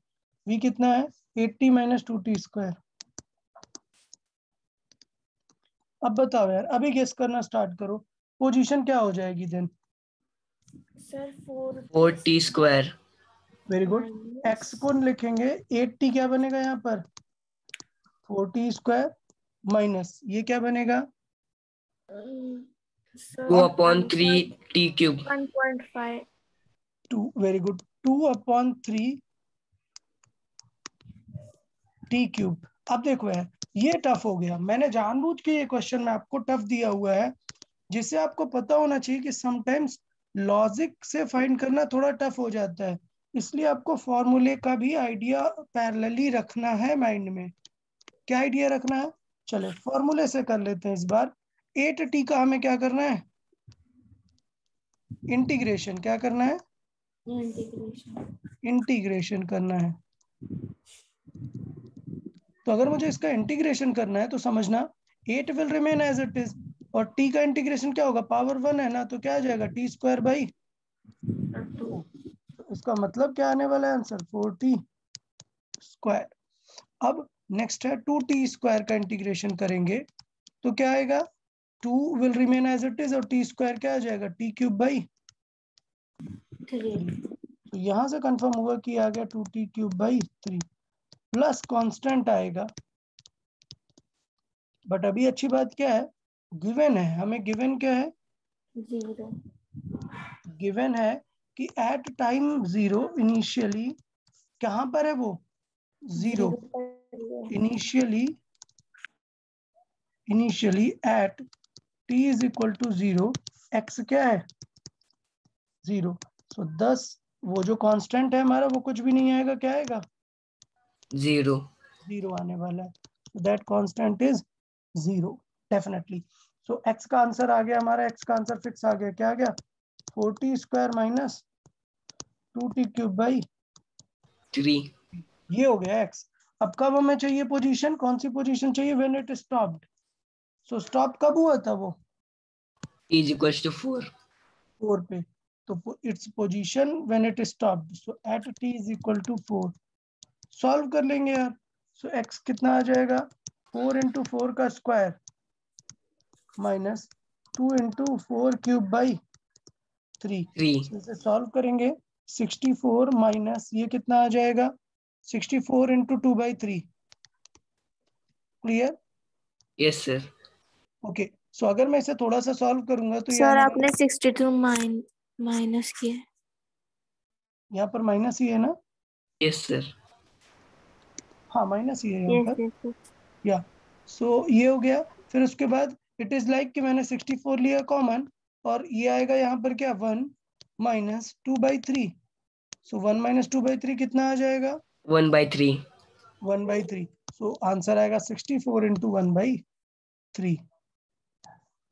v कितना है 80 माइनस 2t स्क्वायर। अब बताओ यार, अभी गेस करना स्टार्ट करो, पोजीशन क्या हो जाएगी then? Sir, 4 4T square. Very good. minus x को लिखेंगे 8t, क्या बनेगा यहाँ पर 4t स्क्वायर, माइनस ये क्या बनेगा, sir, 2 upon 3 T cube. 1.5. 2। Very good, 2/3 T cube. अब देखो यार ये टफ हो गया, मैंने जानबूझ के ये क्वेश्चन में आपको टफ दिया हुआ है, जिससे आपको पता होना चाहिए कि समटाइम्स लॉजिक से फाइंड करना थोड़ा टफ हो जाता है। इसलिए आपको फॉर्मूले का भी आइडिया पैरेलली रखना है माइंड में। क्या आइडिया रखना है, चले फॉर्मूले से कर लेते हैं इस बार। 8t का हमें क्या करना है, इंटीग्रेशन। क्या करना है, Integration. इंटीग्रेशन करना है। तो अगर मुझे इसका इंटीग्रेशन करना है तो समझना 8 will remain as it is, और t का इंटीग्रेशन क्या होगा, पावर 1 है ना, तो क्या आ जाएगा t स्क्वायर बाई 2। इसका मतलब क्या आने वाला है आंसर, 4t स्क्वायर। अब नेक्स्ट है 2t स्क्वायर का इंटीग्रेशन करेंगे तो क्या आएगा, 2 will remain as it is, और t स्क्वायर क्या आ जाएगा, t क्यूब बाई 3। तो यहां से कंफर्म हुआ कि आ गया 2t cube by 3 plus constant आएगा। बट अभी अच्छी बात क्या है, गिवन है, हमें गिवन क्या है, 0. गिवन है कि एट टाइम 0 इनिशियली, कहां पर है वो 0, 0. Initially at t is equal to 0, x क्या है 0। सो 10, वो जो कांस्टेंट है हमारा वो कुछ भी नहीं आएगा, क्या आएगा 0. 0 आने वाला है। So that constant is 0 definitely. So x का आंसर आ गया हमारा, x का आंसर फिक्स आ गया, क्या आ गया 4t square minus 2t cube by 3. ये हो गया x। अब कब हमें चाहिए पोजीशन, कौन सी पोजीशन चाहिए, when it stopped. So stop कब हुआ था वो, T is equals to 4. 4 पे। तो its position when it stopped, so at t is equal to 4। Solve कर लेंगे यार। सो x कितना आ जाएगा, 4 इंटू 4 का square minus 2 into 4 cube by 3। 3. इसे सॉल्व करेंगे, 64 माइनस ये कितना आ जाएगा, 64 into 2/3। Clear, Yes, sir. Okay. So अगर मैं इसे थोड़ा सा सॉल्व करूंगा तो ये सर आने आपने वाला, 62 माइनस किया है। यहाँ पर माइनस ही है ना, Yes, sir. हाँ माइनस ही है यहाँ यस पर, यस या सो ये हो गया। फिर उसके बाद इट इज लाइक कि मैंने 64 लिया कॉमन, और ये आएगा यहाँ पर क्या 1 माइनस 2/3। सो 1 माइनस 2/3 कितना आ जाएगा 1/3. 1/3। सो आंसर आएगा 64 इंटू 1/3।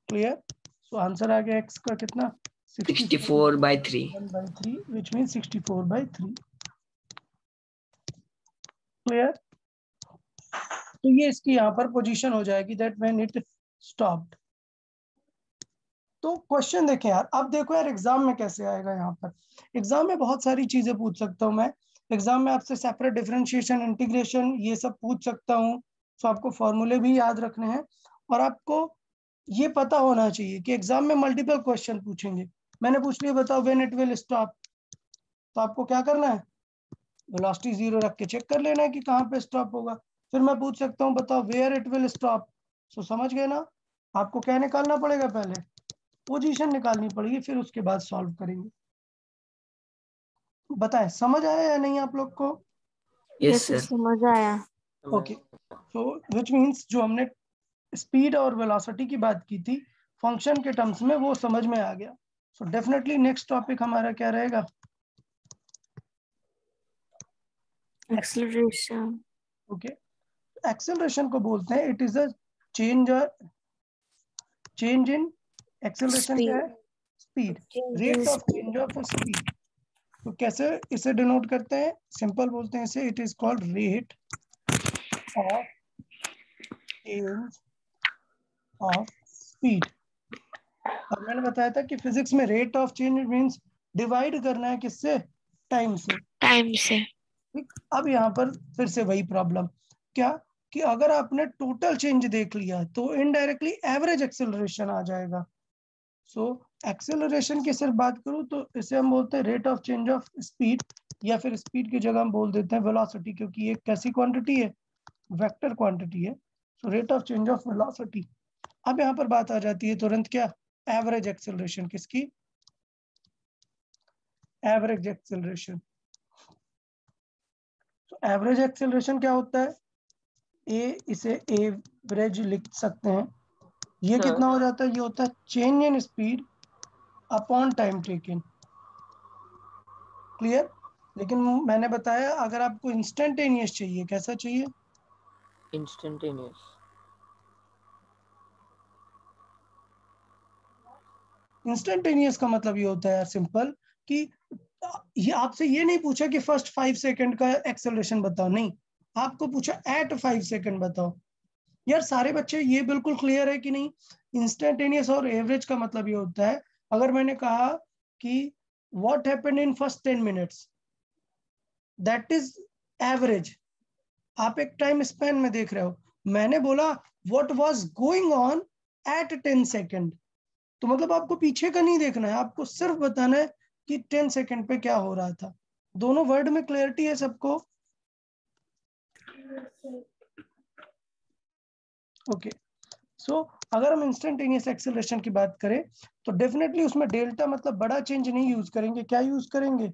क्लियर, सो आंसर आ गया x का कितना 64/3. 1/3 which means 64/3. क्लियर? तो ये इसकी यहाँ पर पोजीशन हो जाएगी दैट व्हेन इट स्टॉप्ड। तो क्वेश्चन देखें यार, अब देखो यार एग्जाम में कैसे आएगा। यहाँ पर एग्जाम में बहुत सारी चीजें पूछ सकता हूँ मैं। एग्जाम में आपसे सेपरेट डिफरेंशिएशन, इंटीग्रेशन ये सब पूछ सकता हूँ। तो आपको फॉर्मूले भी याद रखने हैं और आपको ये पता होना चाहिए कि एग्जाम में मल्टीपल क्वेश्चन पूछेंगे। मैंने पूछ लिया बताओ व्हेन इट विल स्टॉप, तो आपको क्या करना है, वेलोसिटी 0 रख के चेक कर लेना है कि कहाँ पे स्टॉप होगा। फिर मैं पूछ सकता हूँ बताओ वेयर इट विल स्टॉप, सो समझ गए ना। आपको क्या निकालना पड़ेगा, पहले पोजीशन निकालनी पड़ेगी, फिर उसके बाद सॉल्व करेंगे। बताएं समझ आया या नहीं आप लोग को? Yes, sir. समझ आया। ओके, सो व्हिच मींस जो हमने स्पीड और वेलोसिटी की बात की थी फंक्शन के टर्म्स में, वो समझ में आ गया। सो डेफिनेटली नेक्स्ट टॉपिक हमारा क्या रहेगा, एक्सेलरेशन। ओके। एक्सेलरेशन को बोलते हैं it is a change in acceleration क्या है, speed, rate of change of speed. तो कैसे इसे डिनोट करते हैं, सिंपल बोलते हैं इसे, it is called rate of change of speed. अब मैंने बताया था कि फिजिक्स में rate of change means divide करना है किससे, टाइम से। टाइम से। ठीक, अब यहाँ पर फिर से वही प्रॉब्लम, क्या कि अगर आपने टोटल चेंज देख लिया तो इनडायरेक्टली एवरेज एक्सेलरेशन आ जाएगा। सो एक्सेलरेशन की सिर्फ बात करूं तो इसे हम बोलते हैं rate of change of speed, या फिर स्पीड की जगह हम बोल देते हैं वेलोसिटी, क्योंकि ये कैसी क्वांटिटी है, वेक्टर क्वांटिटी है। So rate of change of velocity. अब यहाँ पर बात आ जाती है तुरंत क्या, एवरेज एक्सेलरेशन किसकी, एवरेज एक्सेलरेशन। तो एवरेज एक्सेलरेशन क्या होता है, इसे एवरेज लिख सकते हैं। ये कितना हो जाता है, ये होता है change in speed upon time taken. Clear? लेकिन मैंने बताया अगर आपको इंस्टेंटेनियस चाहिए, कैसा चाहिए, इंस्टेंटेनियस। इंस्टेंटेनियस का मतलब ये होता है यार सिंपल कि ये आपसे ये नहीं पूछा कि फर्स्ट 5 सेकंड का एक्सेलरेशन बताओ, नहीं, आपको पूछा एट 5 सेकंड बताओ। यार सारे बच्चे ये बिल्कुल क्लियर है कि नहीं, इंस्टेंटेनियस और एवरेज का मतलब ये होता है, अगर मैंने कहा कि what happened in first 10 minutes that is average, आप एक टाइम स्पैन में देख रहे हो। मैंने बोला what was going on at 10 second, तो मतलब आपको पीछे का नहीं देखना है, आपको सिर्फ बताना है कि 10 सेकंड पे क्या हो रहा था। दोनों वर्ड में क्लैरिटी है सबको? ओके, सो अगर हम इंस्टेंटेनियस एक्सेलरेशन की बात करें तो डेफिनेटली उसमें डेल्टा मतलब बड़ा चेंज नहीं यूज करेंगे, क्या यूज करेंगे,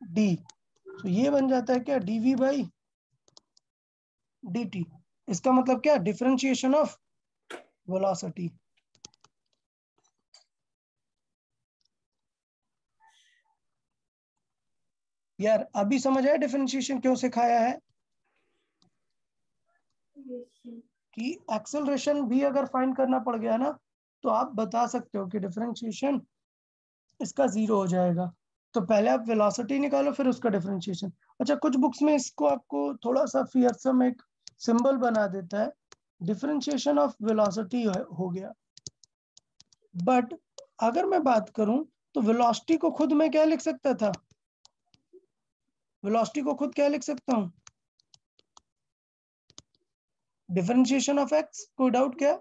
डी। तो ये बन जाता है क्या, डीवी बाई dt। इसका मतलब क्या, डिफरेंशिएशन ऑफ वेलोसिटी। यार अभी समझ आया डिफरेंशिएशन क्यों सिखाया है, कि एक्सेलरेशन भी अगर फाइंड करना पड़ गया ना तो आप बता सकते हो कि डिफरेंशिएशन इसका 0 हो जाएगा। तो पहले आप वेलोसिटी निकालो फिर उसका डिफरेंशिएशन। अच्छा, कुछ बुक्स में इसको आपको थोड़ा सा फियरसम एक सिंबल बना देता है, डिफरेंशिएशन ऑफ वेलोसिटी हो गया। बट अगर मैं बात करूं तो वेलोसिटी को खुद मैं क्या लिख सकता था, वेलोसिटी को खुद क्या लिख सकता हूं, डिफरेंशिएशन ऑफ एक्स। कोई डाउट क्या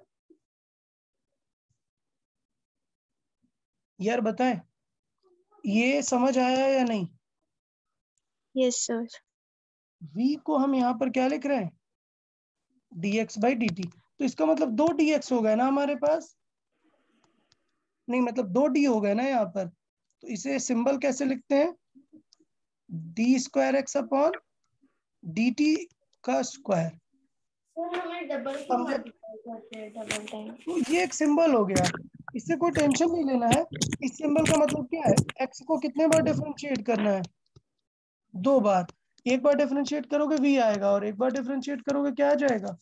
यार, बताएं ये समझ आया या नहीं। Yes sir. v को हम यहाँ पर क्या लिख रहे हैं, dx बाई dt। तो इसका मतलब 2 dx हो गए ना हमारे पास, नहीं मतलब 2 d हो गए ना यहाँ पर। तो इसे सिंबल कैसे लिखते हैं, D square x upon D T का स्क्वायर। समझे? तो ये एक सिंबल हो गया, इससे कोई टेंशन नहीं लेना है। इस सिंबल का मतलब क्या है, एक्स को कितने बार डिफरेंशिएट करना है, 2 बार। एक बार डिफरेंशिएट करोगे v आएगा और एक बार डिफरेंशिएट करोगे क्या आ जाएगा,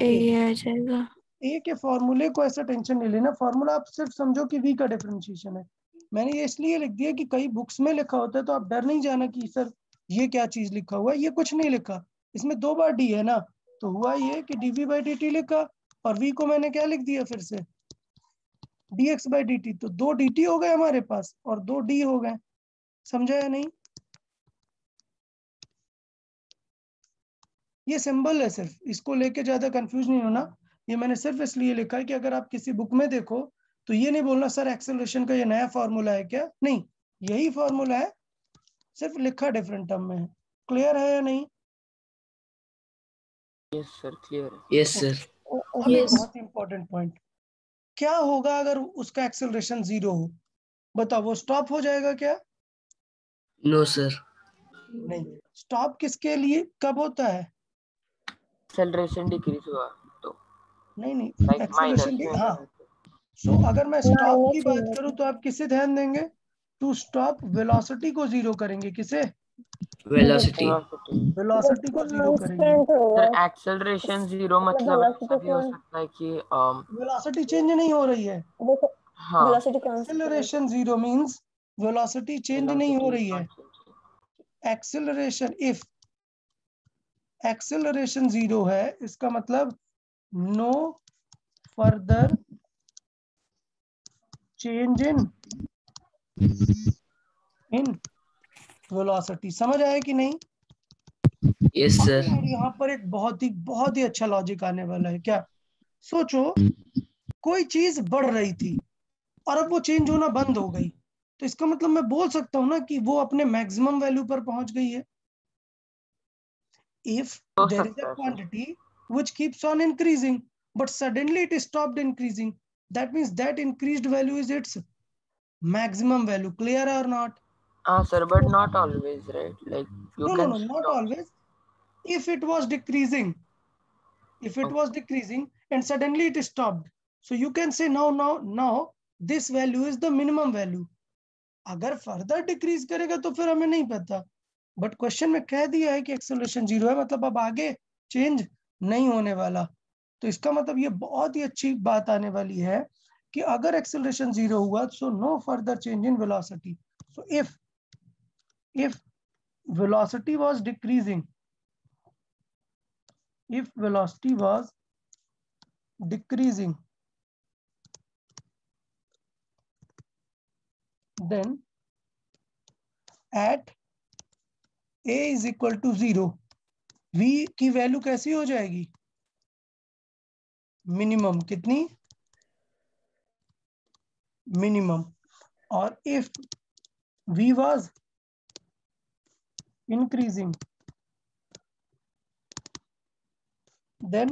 ए आ जाएगा। ए के फॉर्मूले को ऐसा टेंशन नहीं लेना, फॉर्मूला आप सिर्फ समझो कि वी का डिफरेंशिएशन है। मैंने ये इसलिए लिख दिया कि कई बुक्स में लिखा होता है तो आप डर नहीं जाना कि सर ये क्या चीज लिखा हुआ है, ये कुछ नहीं लिखा, इसमें 2 बार डी है ना, तो हुआ ये कि dv by dt लिखा और v को मैंने क्या लिख दिया फिर से dx by dt, तो 2 dt हो गए हमारे पास और 2 d हो गए। समझा या नहीं? ये सिंबल है, सिर्फ इसको लेके ज्यादा कंफ्यूज नहीं होना। ये मैंने सिर्फ इसलिए लिखा है कि अगर आप किसी बुक में देखो तो ये नहीं बोलना सर एक्सेलरेशन का ये नया फॉर्मूला है क्या, नहीं, यही फॉर्मूला है, सिर्फ लिखा डिफरेंट टर्म में है। क्लियर है या नहीं? यस सर, क्लियर है। Yes, sir. अब एक बहुत इंपॉर्टेंट पॉइंट, क्या होगा अगर उसका एक्सेलरेशन 0 हो? बताओ, वो स्टॉप हो जाएगा क्या? No, sir. नहीं। स्टॉप किसके लिए कब होता है? एक्सेलरेशन डिक्रीज हुआ तो नहीं, लाइक एक्सेलरेशन माइनस में। हाँ। सो अगर मैं स्टॉप की बात करूं तो आप किसे ध्यान देंगे? टू स्टॉप वेलोसिटी को 0 करेंगे। किसे? Velocity. वेलोसिटी को 0 करेंगे। सर एक्सेलरेशन 0 मतलब ऐसा भी हो सकता है कि वेलोसिटी चेंज नहीं हो रही है। हाँ, एक्सेलरेशन 0 मींस वेलोसिटी चेंज नहीं हो रही है। एक्सेलरेशन, इफ एक्सेलरेशन 0 है इसका मतलब no further change in velocity. समझ आया कि नहीं? Yes, sir. और यहाँ पर एक बहुत ही अच्छा लॉजिक आने वाला है। क्या? सोचो, कोई चीज बढ़ रही थी और अब वो चेंज होना बंद हो गई, तो इसका मतलब मैं बोल सकता हूँ ना कि वो अपने मैक्सिमम वैल्यू पर पहुंच गई है। If हो there is सकता a है sir. quantity which keeps on increasing but suddenly it stopped increasing, that means that increased value is its maximum value. Clear or not? हाँ sir, but not always, right? Like you No, can not stop. always. If it was decreasing, and suddenly it stopped, so you can say now this value is the minimum value. अगर further decrease करेगा तो फिर हमें नहीं पता, but question में कह दिया है कि एक्सेलरेशन 0 है, मतलब अब आगे चेंज नहीं होने वाला। तो इसका मतलब ये बहुत ही अच्छी बात आने वाली है कि अगर एक्सेलरेशन 0 हुआ so no further change in velocity. So if velocity was decreasing, if velocity was decreasing, then at a is equal to 0, v की वैल्यू कैसी हो जाएगी? मिनिमम। कितनी? मिनिमम। और if v was increasing, then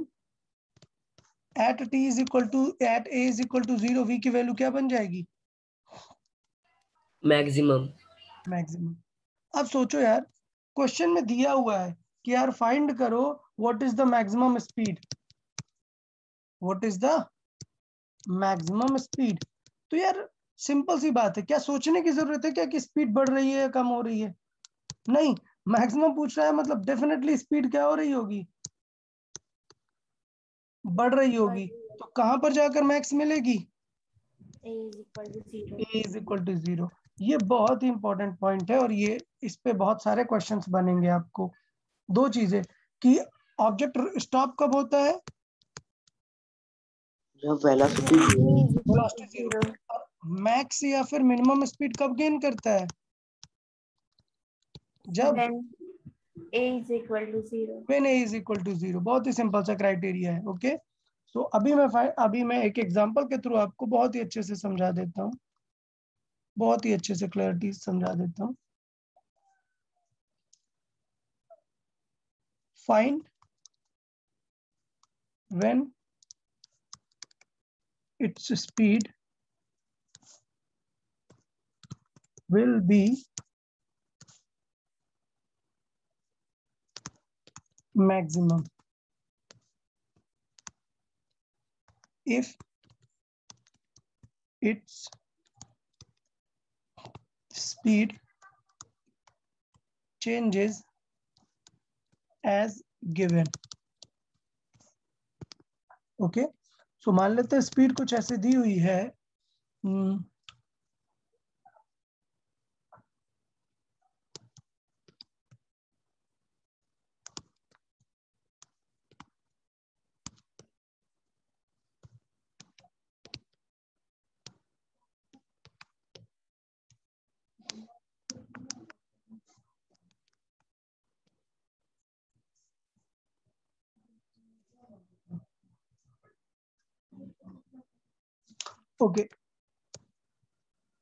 at a is equal to 0, v की value क्या बन जाएगी? Maximum. मैक्सिमम। अब सोचो यार, क्वेश्चन में दिया हुआ है कि यार फाइंड करो what is the maximum speed, what is the maximum speed. तो यार सिंपल सी बात है, क्या सोचने की जरूरत है क्या कि स्पीड बढ़ रही है या कम हो रही है? नहीं, मैक्सिमम पूछ रहा है मतलब डेफिनेटली स्पीड क्या हो रही होगी? बढ़ रही होगी। तो कहां पर जाकर मैक्स मिलेगी? A is equal to 0. a is equal to 0। ये बहुत ही इंपॉर्टेंट पॉइंट है और ये इस पे बहुत सारे क्वेश्चंस बनेंगे आपको। दो चीजें कि ऑब्जेक्ट स्टॉप कब होता है? जब वेलोसिटी वेलोसिटी 0। और मैक्स या फिर मिनिमम स्पीड कब गेन करता है? जब When A is equal to 0. when a is equal to 0। बहुत ही सिंपल सा क्राइटेरिया है। ओके, सो अभी मैं एक एग्जांपल के थ्रू आपको बहुत ही अच्छे से समझा देता हूँ, बहुत ही अच्छे से क्लैरिटी समझा देता हूँ। Find when its speed will be maximum if its speed changes as given। Okay, so मान लेते हैं स्पीड कुछ ऐसे दी हुई है, ओके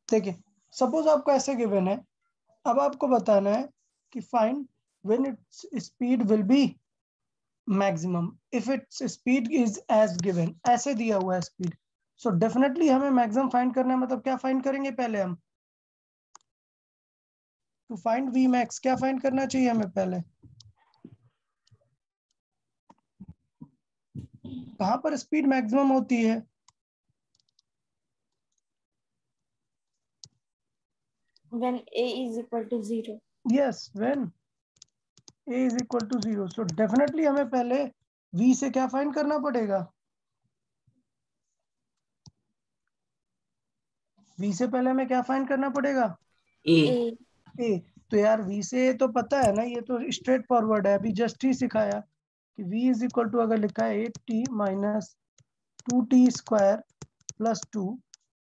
देखिए सपोज आपको ऐसे गिवन है, अब आपको बताना है कि find when its speed will be maximum if its speed is as given, ऐसे दिया हुआ है स्पीड। सो डेफिनेटली हमें मैक्सिमम फाइंड करना है, मतलब क्या फाइंड करेंगे पहले हम, टू फाइंड वी मैक्स क्या फाइंड करना चाहिए हमें पहले, कहां पर स्पीड मैक्सिमम होती है, when a is equal to 0. Yes when a is equal to 0। So definitely हमें पहले v से क्या फाइंड करना पड़ेगा, v से पहले हमें क्या फाइंड करना पड़ेगा, A. a ए। तो यार v से तो पता है ना, ये तो स्ट्रेट फॉरवर्ड है, अभी जस्ट ही सिखाया कि v इज इक्वल टू अगर लिखा है 8t minus 2t square plus 2,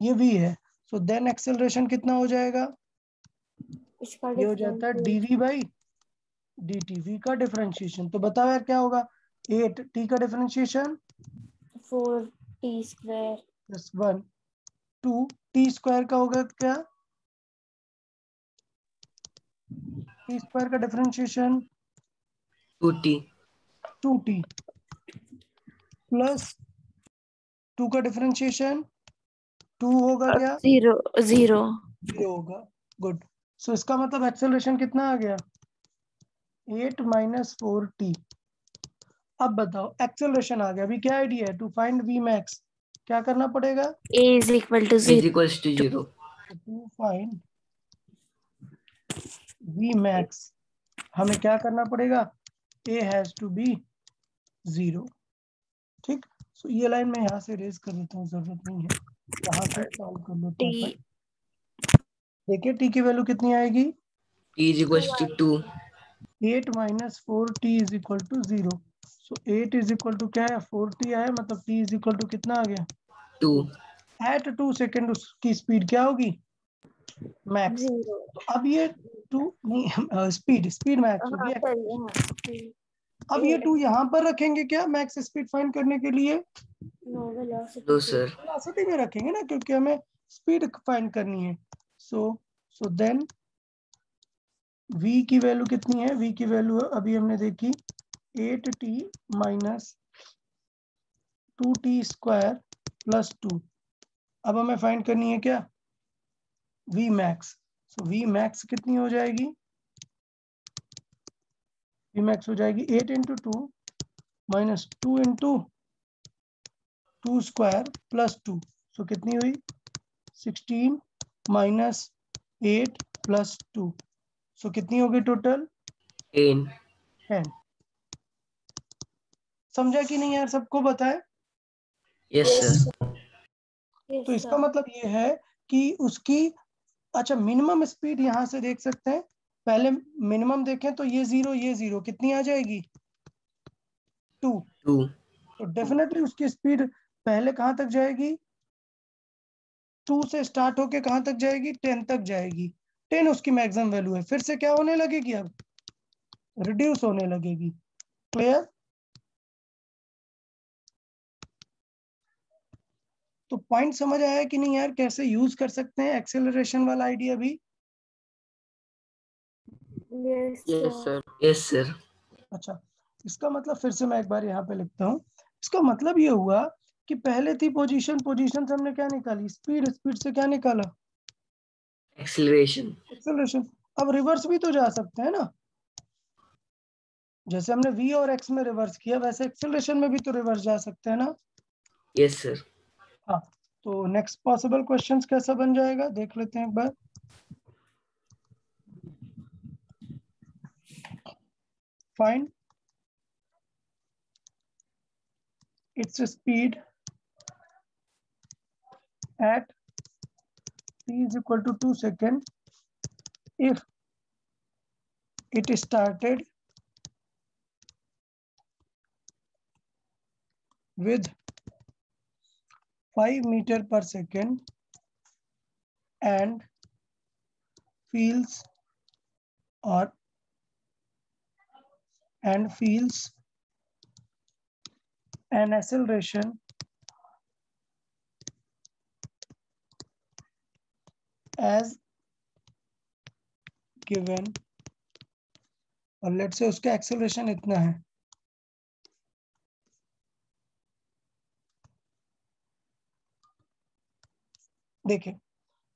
ये v है। सो देन एक्सेलरेशन कितना हो जाएगा, इसका ये हो जाता है dv बाई dt, v का डिफरेंशिएशन। तो बताओ यार क्या होगा, 8t का differentiation 4t square plus 1, 2t square का होगा क्या, t स्क्वायर का डिफरेंशिएशन 2T. 2t प्लस 2 का डिफरेंशिएशन 2 होगा क्या, 0 0 0 होगा। गुड। सो इसका मतलब एक्सेलरेशन कितना आ गया, 8 माइनस 4t। अब बताओ एक्सेलरेशन आ गया, अभी क्या आइडिया है, टू फाइंड वी मैक्स क्या करना पड़ेगा, a is equal to A is 0. equals to 0. To find v max हमें क्या करना पड़ेगा, a हैज टू बी 0। ठीक, सो ये लाइन मैं यहाँ से रेज कर देता हूँ, जरूरत नहीं है, यहाँ से सॉल्व कर लेते हैं t अपन। देखिए t की वैल्यू कितनी आएगी, T is equals to 2. 8 minus 4t is equal to 0। So 8 is equal to क्या है, 4t आया, मतलब t इज इक्वल टू कितना आ गया, 2. एट 2 सेकेंड उसकी स्पीड क्या होगी, मैक्स। 0 तो अब ये 2 नहीं, स्पीड स्पीड मैक्स हाँ होगी। सही है हाँ अब ये 2 यहाँ पर रखेंगे क्या मैक्स स्पीड फाइंड करने के लिए, no velocity No, sir. Velocity में रखेंगे ना, क्योंकि हमें स्पीड फाइंड करनी है। सो देन v की वैल्यू कितनी है, v की वैल्यू अभी हमने देखी 8t minus 2t square plus 2। अब हमें फाइंड करनी है क्या, v मैक्स। सो v मैक्स कितनी हो जाएगी, v मैक्स हो जाएगी 8 into 2 minus 2 into 2 square plus 2। सो कितनी हुई 16 माइनस 8 प्लस 2। सो कितनी होगी टोटल 10. 10। समझा कि नहीं यार, सबको बताए। Yes, sir. तो इसका मतलब ये है कि उसकी, अच्छा मिनिमम स्पीड यहाँ से देख सकते हैं, पहले मिनिमम देखें तो ये 0 ये 0 कितनी आ जाएगी 2। 2. तो डेफिनेटली उसकी स्पीड पहले कहाँ तक जाएगी, 2 से स्टार्ट होके कहाँ तक जाएगी, 10 तक जाएगी। 10 उसकी मैक्सिमम वैल्यू है, फिर से क्या होने लगेगी, अब रिड्यूस होने लगेगी। क्लियर। तो पॉइंट समझ आया कि नहीं यार, कैसे यूज कर सकते हैं एक्सेलरेशन वाला आइडिया भी। Yes, sir. Yes, sir. अच्छा, इसका मतलब फिर से मैं एक बार यहाँ पे लिखता हूँ। इसका मतलब ये हुआ कि पहले थी पोजीशन, पोजीशन से हमने क्या निकाली, स्पीड, स्पीड से क्या निकाला, Acceleration. एक्सेलरेशन। अब रिवर्स भी तो जा सकते हैं ना, जैसे हमने v और x में रिवर्स किया, वैसे एक्सेलरेशन में भी तो रिवर्स जा सकते हैं ना। Yes, sir. हाँ, तो नेक्स्ट पॉसिबल क्वेश्चंस कैसा बन जाएगा देख लेते हैं एक बार। Find its speed at t is equal to 2 seconds if it started with 5 meter per second and feels an acceleration as given, और लेट्स से उसका एक्सेलरेशन इतना है, देखिए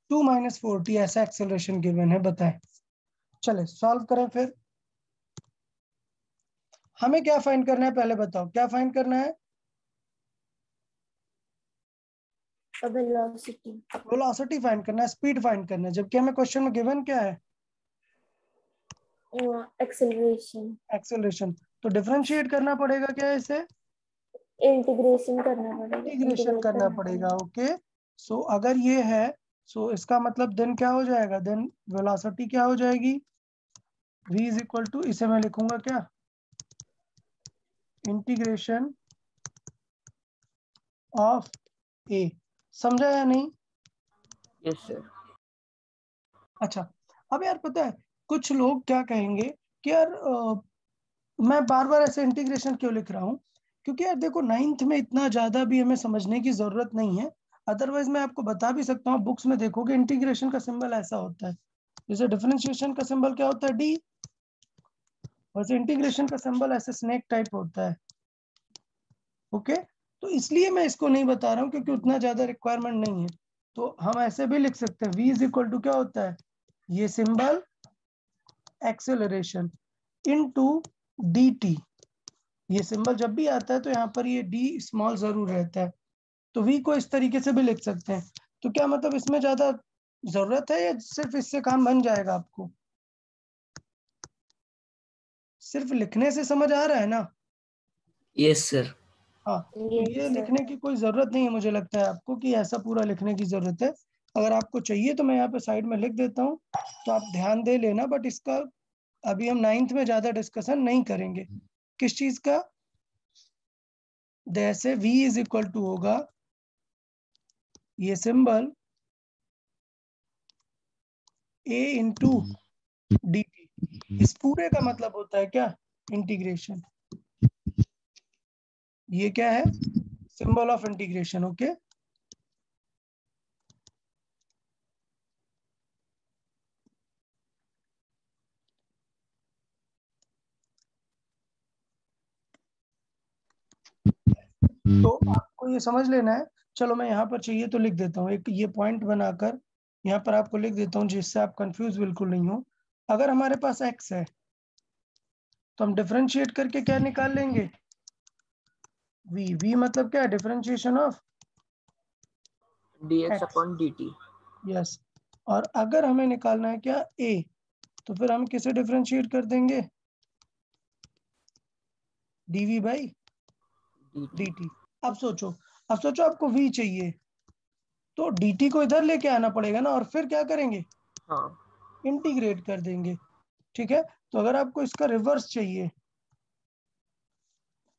2 - 4t ऐसा एक्सेलरेशन गिवन है, बताएं। चले सॉल्व करें फिर। हमें क्या फाइंड करना है पहले बताओ, क्या फाइंड करना है? वेलोसिटी। वेलोसिटी फाइंड करना है, स्पीड फाइंड करना है, जबकि हमें क्वेश्चन में गिवन क्या है? एक्सेलरेशन। एक्सेलरेशन। तो डिफरेंशिएट करना पड़ेगा क्या इसे? इंटीग्रेशन करना पड़ेगा। इंटीग्रेशन करना पड़ेगा। ओके, सो अगर ये है, सो इसका मतलब देन क्या हो जाएगा? देन वेलोसिटी क्या हो जाएगी? v इज इक्वल टू, इसे मैं लिखूंगा क्या? Integration of a। समझा या नहीं? Yes sir. अच्छा, अब यार पता है कुछ लोग क्या कहेंगे कि यार मैं बार बार ऐसे इंटीग्रेशन क्यों लिख रहा हूँ, क्योंकि यार देखो 9th में इतना ज्यादा भी हमें समझने की जरूरत नहीं है। अदरवाइज मैं आपको बता भी सकता हूँ, बुक्स में देखोगे इंटीग्रेशन का सिंबल ऐसा होता है, जैसे डिफरेंशिएशन का सिंबल क्या होता है? डी। वैसे इंटीग्रेशन का सिंबल ऐसे स्नेक टाइप होता है। ओके, तो इसलिए मैं इसको नहीं बता रहा हूँ क्योंकि उतना ज्यादा रिक्वायरमेंट नहीं है। तो हम ऐसे भी लिख सकते हैं, v इज इक्वल टू क्या होता है? ये सिंबल एक्सेलरेशन इनटू dt। ये सिंबल जब भी आता है तो यहाँ पर ये d स्मॉल जरूर रहता है, तो v को इस तरीके से भी लिख सकते हैं। तो क्या मतलब इसमें ज्यादा जरूरत है या सिर्फ इससे काम बन जाएगा? आपको सिर्फ लिखने से समझ आ रहा है ना? Yes sir. हाँ, तो ये लिखने की कोई जरूरत नहीं है, मुझे लगता है आपको कि ऐसा पूरा लिखने की जरूरत है। अगर आपको चाहिए तो मैं यहाँ पे साइड में लिख देता हूँ, तो आप ध्यान दे लेना। बट इसका अभी हम 9th में ज्यादा डिस्कशन नहीं करेंगे। किस चीज का? जैसे v इज इक्वल टू होगा ये सिंबल a इंटू डी। इस पूरे का मतलब होता है क्या? इंटीग्रेशन। ये क्या है? Symbol of integration. ओके, तो आपको ये समझ लेना है। चलो मैं यहाँ पर चाहिए तो लिख देता हूँ, एक ये पॉइंट बनाकर यहाँ पर आपको लिख देता हूँ, जिससे आप कंफ्यूज बिल्कुल नहीं हो। अगर हमारे पास x है तो हम डिफरेंशिएट करके क्या निकाल लेंगे? v मतलब क्या है? Differentiation of dx upon dt। Yes. और अगर हमें निकालना है क्या? a, तो फिर हम किसे डिफरेंशिएट कर देंगे? dv by dt। अब सोचो आपको v चाहिए तो dt को इधर लेके आना पड़ेगा ना, और फिर क्या करेंगे? हाँ इंटीग्रेट कर देंगे। ठीक है, तो अगर आपको इसका रिवर्स चाहिए,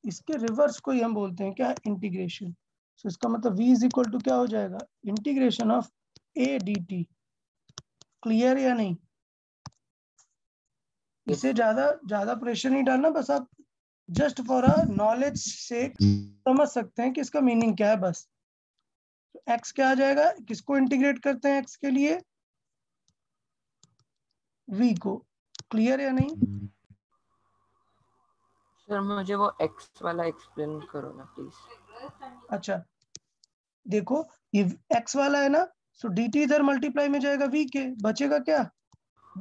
इसके रिवर्स को ही हम बोलते हैं क्या? इंटीग्रेशन। तो इसका मतलब v इज इक्वल टू क्या हो जाएगा? Integration of a dt। Clear या नहीं? इसे ज्यादा प्रेशर नहीं डालना, बस आप जस्ट फॉर अ नॉलेज से समझ सकते हैं कि इसका मीनिंग क्या है बस। तो x क्या आ जाएगा? किसको इंटीग्रेट करते हैं x के लिए? v को। क्लियर या नहीं? सर मुझे वो x वाला एक्सप्लेन करो ना प्लीज। अच्छा देखो, ये x वाला है ना, सो dt इधर मल्टीप्लाई में जाएगा v के, बचेगा क्या?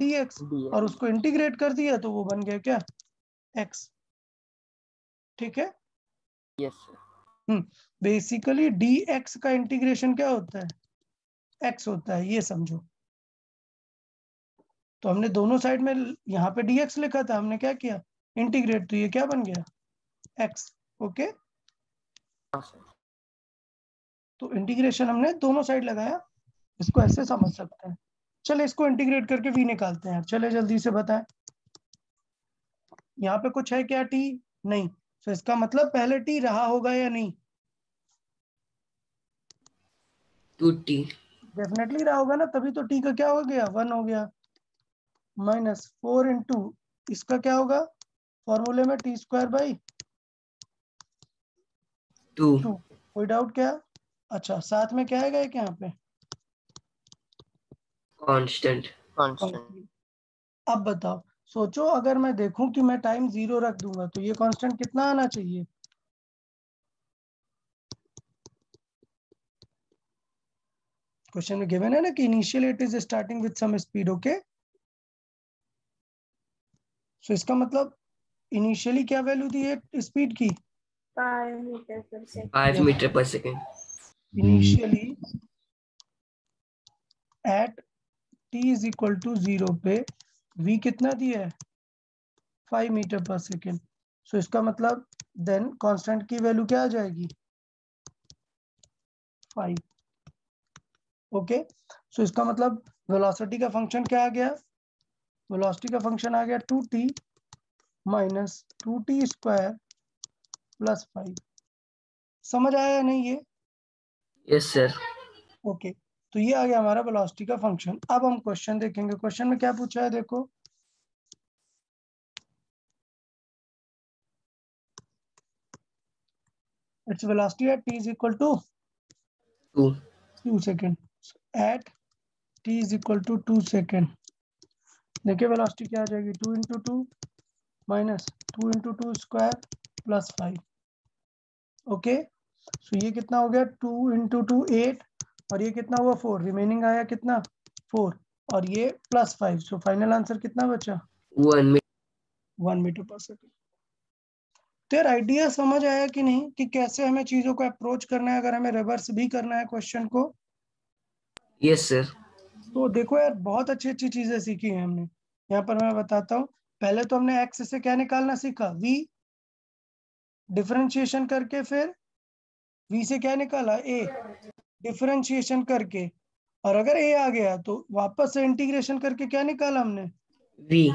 dx। और उसको इंटीग्रेट कर दिया तो वो बन गया क्या? x। ठीक है, यस सर। बेसिकली dx का इंटीग्रेशन क्या होता है? x होता है, ये समझो। तो हमने दोनों साइड में यहाँ पे dx लिखा था, हमने क्या किया? इंटीग्रेट, तो ये क्या बन गया? x। ओके, हाँ सर। तो इंटीग्रेशन हमने दोनों साइड लगाया, इसको ऐसे समझ सकते हैं। चले इसको इंटीग्रेट करके v निकालते हैं। चले जल्दी से बताएं, यहाँ पे कुछ है क्या t? नहीं। तो इसका मतलब पहले t रहा होगा या नहीं? 2t। डेफिनेटली रहा होगा ना, तभी तो t का क्या हो गया, 1 हो गया। -4 इंटू इसका क्या होगा, फॉर्मूले में t² टू। 2। कोई डाउट क्या? अच्छा, साथ में क्या आएगा एक यहाँ पे कांस्टेंट। कांस्टेंट। अब बताओ, सोचो अगर मैं देखूं कि मैं टाइम 0 रख दूंगा तो ये कांस्टेंट कितना आना चाहिए? क्वेश्चन में गिवन है ना कि initial it is starting with some speed. Okay, so इसका मतलब इनिशियली क्या वैल्यू दी है स्पीड की? 5 मीटर पर सेकंड। 5 मीटर पर second. Initially at t is equal to 0 पे v कितना दिया है, 5 मीटर पर सेकेंड। सो इसका मतलब देन कांस्टेंट की वैल्यू क्या आ जाएगी, 5। ओके, सो इसका मतलब वेलोसिटी का फंक्शन क्या आ गया, वेलोसिटी का फंक्शन आ गया 2t माइनस 2t² प्लस 5। समझ आया या नहीं ये? Yes sir. ओके, तो ये आ गया हमारा वेलोसिटी का फंक्शन। अब हम क्वेश्चन देखेंगे, क्वेश्चन में क्या पूछा है देखो। Its velocity at t is equal to 2। 2 second. At t is equal to 2 second, देखिए वेलोसिटी क्या आ जाएगी, 2 into 2 minus 2 into 2² plus 5। Okay, so ये कितना हो गया, 2 इंटू 2 8, और ये कितना हुआ 4, रिमेनिंग आया कितना 4, और ये प्लस 5। सो फाइनल आंसर कितना बचा, 1 1 मीटर पर सेकेंड। तो यार आइडिया समझ आया कि नहीं कि कैसे हमें चीजों को अप्रोच करना है अगर हमें रिवर्स भी करना है क्वेश्चन को? Yes sir. तो देखो यार, बहुत अच्छी अच्छी चीजें सीखी हैं हमने। यहाँ पर मैं बताता हूँ, पहले तो हमने एक्स से क्या निकालना सीखा, v, डिफरेंशिएशन करके फिर v से क्या निकाला, a, डिफरेंशिएशन करके, और अगर a आ गया तो वापस से इंटीग्रेशन करके क्या निकाला हमने, v।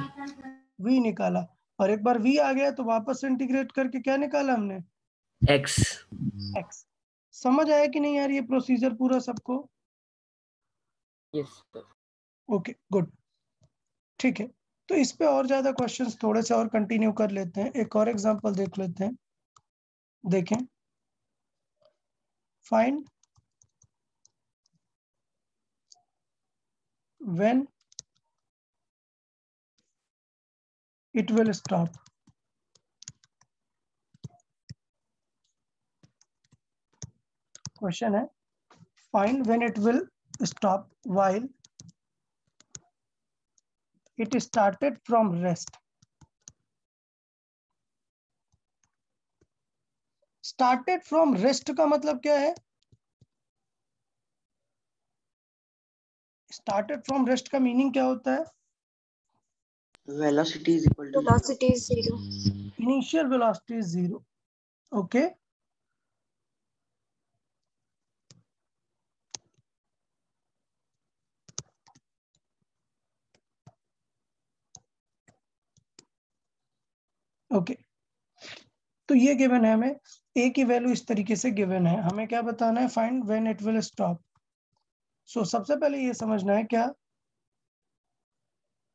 v निकाला, और एक बार v आ गया तो वापस से इंटीग्रेट करके क्या निकाला हमने, x। x। समझ आया कि नहीं यार ये प्रोसीजर पूरा सबको? Yes sir. ओके गुड, ठीक है। तो इस पे और ज्यादा क्वेश्चंस थोड़े से और कंटिन्यू कर लेते हैं, एक और एग्जांपल देख लेते हैं। देखें, find when it will stop. Question है, find when it will stop while it started from rest. Started from rest का मतलब क्या है, स्टार्टेड फ्रॉम रेस्ट का मीनिंग क्या होता है, velocity is equal to 0। Velocity is 0. Initial velocity is 0। Okay, okay, तो ये गिवन है हमें, ए की वैल्यू इस तरीके से गिवन है, हमें क्या बताना है, find when it will stop. So सबसे पहले ये समझना है क्या,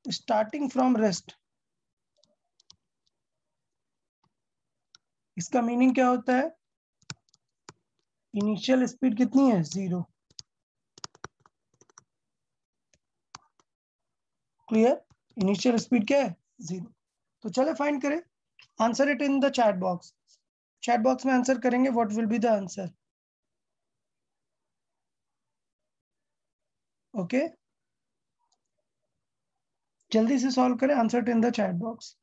स्टार्टिंग फ्रॉम रेस्ट, इसका मीनिंग क्या होता है, इनिशियल स्पीड कितनी है, 0। क्लियर, इनिशियल स्पीड क्या है, 0। तो चले फाइंड करें, answer it in the chat box. Chat box में आंसर करेंगे, what will be the answer. Okay, जल्दी से सॉल्व करें, answer it in the chat box.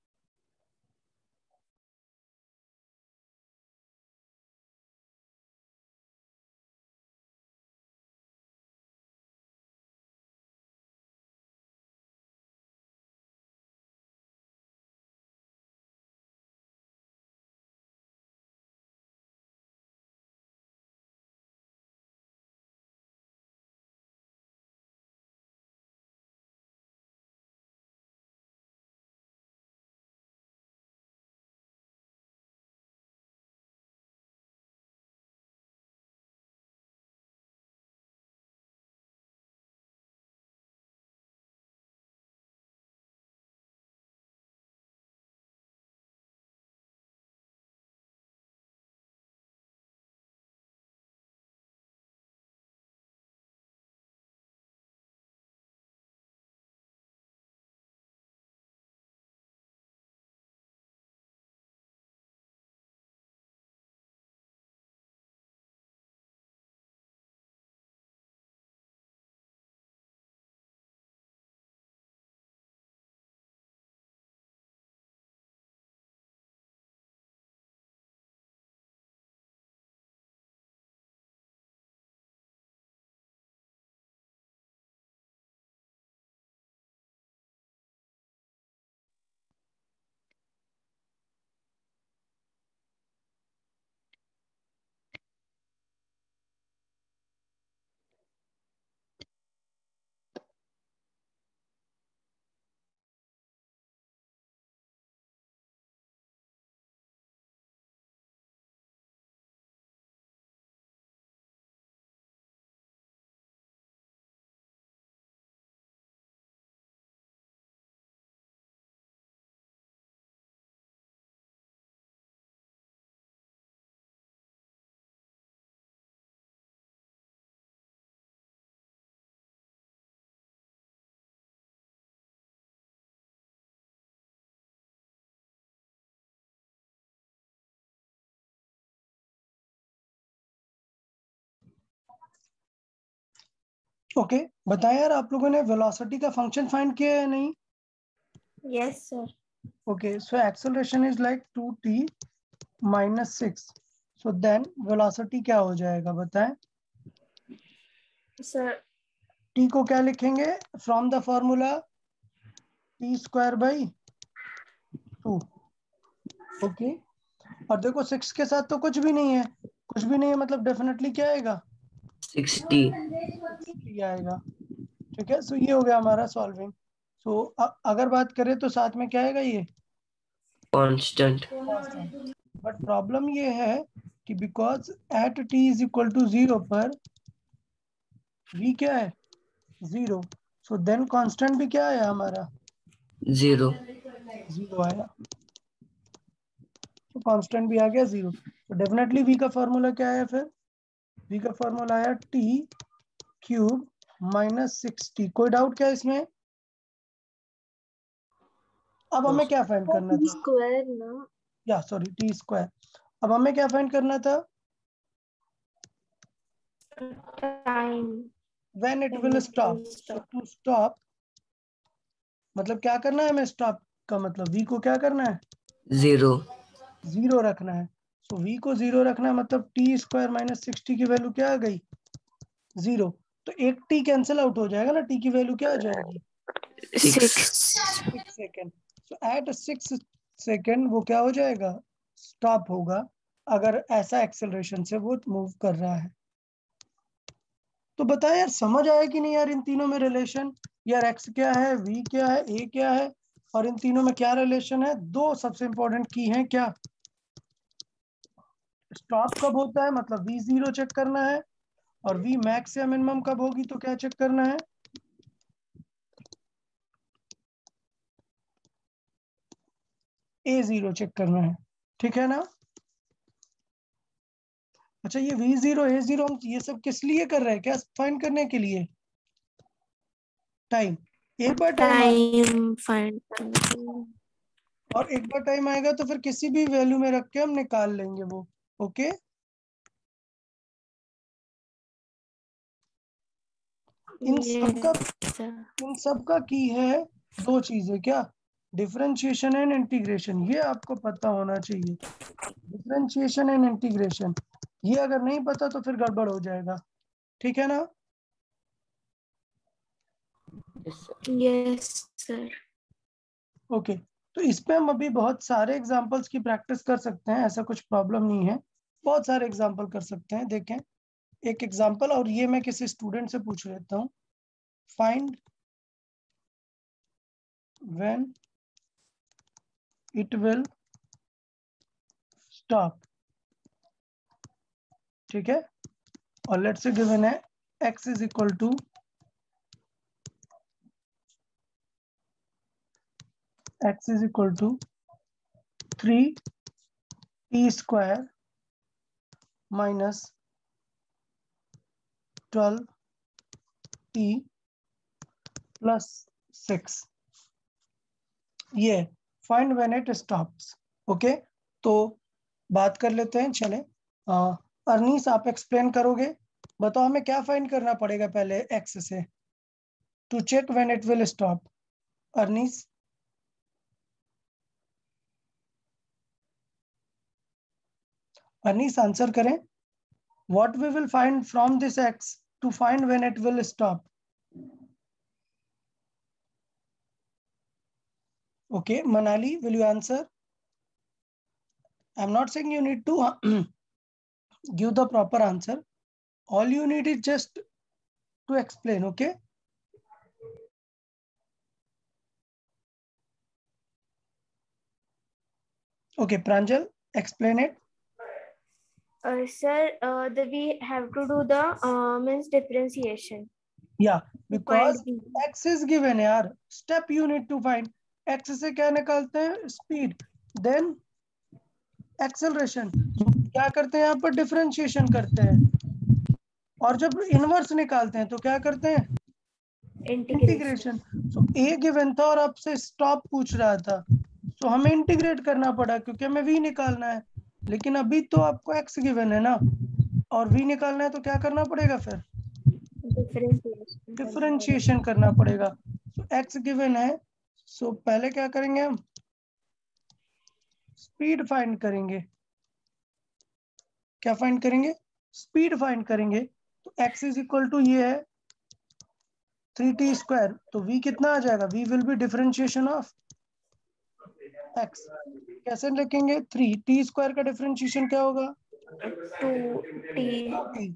Okay, बताएं यार आप लोगों ने वेलोसिटी का फंक्शन फाइंड किया है या नहीं? Yes, sir. Okay, so acceleration is like 2t minus 6. So then velocity क्या हो जाएगा बताएं? Sir, t को क्या लिखेंगे? From the formula t square by 2. Okay, और देखो 6 के साथ तो कुछ भी नहीं है, कुछ भी नहीं है मतलब डेफिनेटली क्या आएगा? 60. 60 आएगा। ठीक है, सो ये हो गया हमारा सॉल्विंग। सो अगर बात करें तो साथ में क्या आएगा? ये Constant. कांस्टेंट। बट प्रॉब्लम ये है कि because at t is equal to 0 पर v क्या है? 0. सो देन कांस्टेंट भी क्या आया हमारा? 0. 0 आया। तो कांस्टेंट भी आ गया 0। तो डेफिनेटली v का फॉर्मूला क्या आया फिर? v का फॉर्मूला आया t क्यूब माइनस 60। कोई डाउट क्या इसमें? अब हमें क्या फाइंड करना था? square ना? या सॉरी t स्क्वायर। अब हमें क्या फाइंड करना था? Time. when it When will it stop. will So stop. to stop मतलब क्या करना है हमें? स्टॉप का मतलब v को क्या करना है? 0. 0 रखना है। सो v को 0 रखना है मतलब t स्क्वायर माइनस 60 की वैल्यू क्या आ गई? 0। तो एक t कैंसिल आउट हो जाएगा ना, t की वैल्यू क्या आ जाएगी? 6. 6 सेकेंड। सो एट 6 सेकेंड वो क्या हो जाएगा? स्टॉप होगा, अगर ऐसा एक्सेलरेशन से वो मूव कर रहा है। तो बताया यार, समझ आया कि नहीं यार इन तीनों में रिलेशन? यार x क्या है, v क्या है, a क्या है, और इन तीनों में क्या रिलेशन है? दो सबसे इंपॉर्टेंट की हैं क्या? स्टॉप कब होता है मतलब v0 चेक करना है, और v मैक्स या मिनिमम कब होगी तो क्या चेक करना है? a0 चेक करना है। ठीक है ना? अच्छा, ये v0 a0 हम ये सब किस लिए कर रहे हैं? क्या फाइंड करने के लिए? टाइम। एक बार टाइम Time find करने के लिए। और एक बार टाइम आएगा तो फिर किसी भी वैल्यू में रख के हम निकाल लेंगे वो। ओके, इन सबका Yes, sir. इन सब का की है दो चीजें, क्या? Differentiation and integration. ये आपको पता होना चाहिए, डिफरेंशिएशन एंड इंटीग्रेशन। ये अगर नहीं पता तो फिर गड़बड़ हो जाएगा। ठीक है ना? Yes, sir. Yes, sir. Okay, तो इस पे हम अभी बहुत सारे एग्जांपल्स की प्रैक्टिस कर सकते हैं, ऐसा कुछ प्रॉब्लम नहीं है। बहुत सारे एग्जांपल कर सकते हैं। देखें एक एग्जांपल, और ये मैं किसी स्टूडेंट से पूछ लेता हूँ। Find when it will stop. ठीक है, और लेट्स से गिवन है x is equal to x is equal to 3t square minus 12t plus 6। ये find when it stops. Okay, तो बात कर लेते हैं। चले अर्नीस, आप एक्सप्लेन करोगे? बताओ हमें क्या फाइंड करना पड़ेगा पहले x से to check when it will stop. अर्नीस, अर्नीस आंसर करें। What we will find from this x to find when it will stop? Okay, Manali, will you answer? I'm not saying you need to give the proper answer. All you need is just to explain, okay? Okay, Pranjal, explain it. Sir, we have to do the means differentiation. Yeah, To because find v. x is given यार, step you need to find। x से क्या निकालते हैं? Speed, then acceleration. क्या करते हैं यहाँ पर? डिफरेंशिएशन करते हैं, और जब इनवर्स निकालते हैं तो क्या करते हैं? इंटीग्रेशन। सो ए गिवन था और आपसे स्टॉप पूछ रहा था, सो हमें इंटीग्रेट करना पड़ा क्योंकि हमें v निकालना है। लेकिन अभी तो आपको x गिवन है ना, और v निकालना है तो क्या करना पड़ेगा फिर? डिफरेंशिएशन करना पड़ेगा। तो x गिवन है, सो पहले क्या करेंगे हम, स्पीड फाइंड करेंगे। क्या फाइंड करेंगे, स्पीड फाइंड करेंगे। तो x इज इक्वल टू ये है 3t स्क्वायर, तो v कितना आ जाएगा, v will be differentiation of x। कैसे लिखेंगे, 3t स्क्वायर का डिफरेंशिएशन क्या होगा, 2t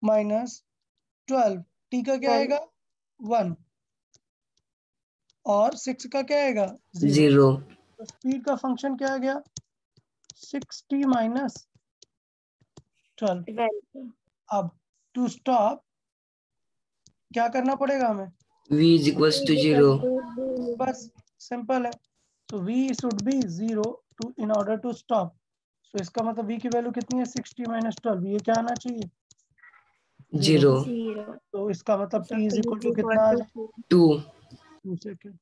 माइनस 12, t का क्या आएगा 1 और 6 का क्या आएगा 0। 0. तो स्पीड का फंक्शन क्या आ गया, 6t माइनस 12। अब टू स्टॉप क्या करना पड़ेगा हमें, V is equals to 0. बस सिंपल है। तो v should be 0 to in order to stop. So इसका मतलब v की वैल्यू कितनी है, 6t माइनस 12, ये क्या आना चाहिए 0. तो इसका मतलब t इज इक्वल टू कितना आ जाए 2. 2 second.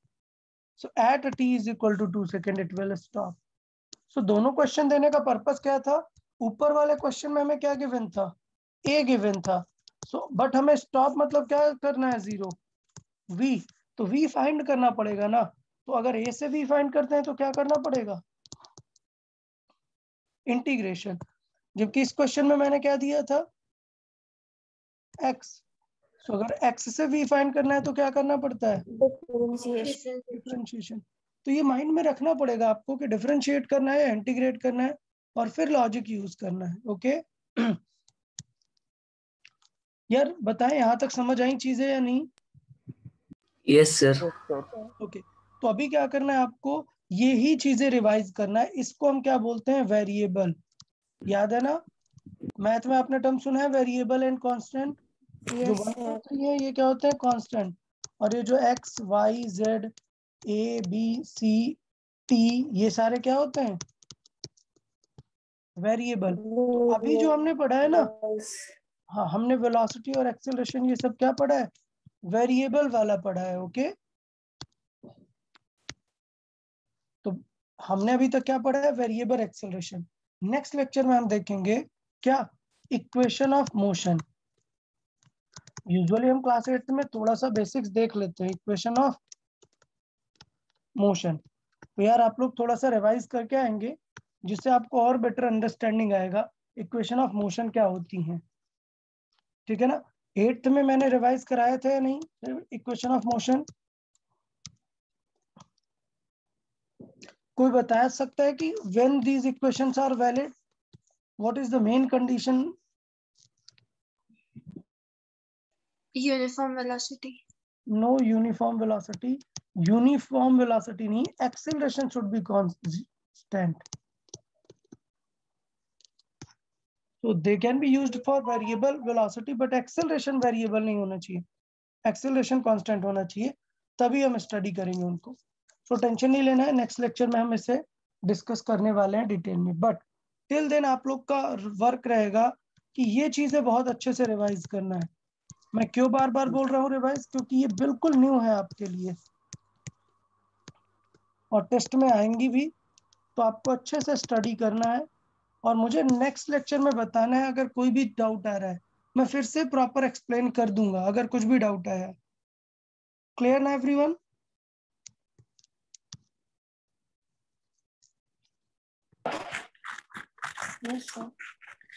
So at t is equal to 2 second it will stop. So दोनों क्वेश्चन देने का पर्पस क्या था, ऊपर वाले क्वेश्चन में हमें क्या गिवन था, a गिवन था। सो बट हमें स्टॉप मतलब क्या करना है 0 v, तो v फाइंड करना पड़ेगा ना। तो अगर a से v फाइंड करते हैं तो क्या करना पड़ेगा, इंटीग्रेशन। जबकि इस क्वेश्चन में मैंने क्या दिया था x। सो अगर x से v फाइंड करना है तो क्या करना पड़ता है, डिफरेंशिएशन। तो ये माइंड में रखना पड़ेगा आपको कि डिफरेंशिएट करना है, इंटीग्रेट करना है और फिर लॉजिक यूज करना है। ओके यार बताएं, यहाँ तक समझ आई चीजें या नहीं। Yes, sir. Yes, sir. Okay तो अभी क्या करना है आपको, ये ही चीजें रिवाइज करना है। इसको हम क्या बोलते हैं, वेरिएबल। याद है ना, मैथ में आपने टर्म सुना है वेरिएबल एंड कांस्टेंट। जो 1 2 3 है ये क्या होते हैं, कांस्टेंट। और ये जो x y z a b c t ये सारे क्या होते हैं, वेरिएबल। तो अभी जो हमने पढ़ा है ना, हाँ हमने वेलोसिटी और एक्सेलरेशन ये सब क्या पढ़ा है, वेरिएबल वाला पढ़ा है। ओके तो हमने अभी तक क्या पढ़ा है, वेरिएबल एक्सेलरेशन। नेक्स्ट लेक्चर में हम देखेंगे क्या, इक्वेशन ऑफ मोशन। यूजुअली हम क्लास 8 में थोड़ा सा बेसिक्स देख लेते हैं, इक्वेशन ऑफ मोशन। तो यार आप लोग थोड़ा सा रिवाइज करके आएंगे जिससे आपको और बेटर अंडरस्टैंडिंग आएगा इक्वेशन ऑफ मोशन क्या होती हैं। ठीक है ना, 8th में मैंने रिवाइज कराया था या नहीं इक्वेशन ऑफ मोशन, कोई बता सकता है कि when these equations are valid, what is the main condition. Uniform velocity. No uniform velocity, uniform velocity नहीं, acceleration should be constant. So they can be used for variable velocity, but acceleration variable नहीं होना चाहिए, acceleration constant होना चाहिए, तभी हम study करेंगे उनको। So टेंशन नहीं लेना है, नेक्स्ट लेक्चर में हम इसे डिस्कस करने वाले हैं डिटेल में। बट टिल देन आप लोग का वर्क रहेगा कि ये चीजें बहुत अच्छे से रिवाइज करना है। मैं क्यों बार बार बोल रहा हूँ रिवाइज, क्योंकि ये बिल्कुल न्यू है आपके लिए और टेस्ट में आएंगी भी, तो आपको अच्छे से स्टडी करना है। और मुझे नेक्स्ट लेक्चर में बताना है अगर कोई भी डाउट आ रहा है, मैं फिर से प्रॉपर एक्सप्लेन कर दूंगा अगर कुछ भी डाउट आया। क्लियर ना एवरीवन। Yes, sir.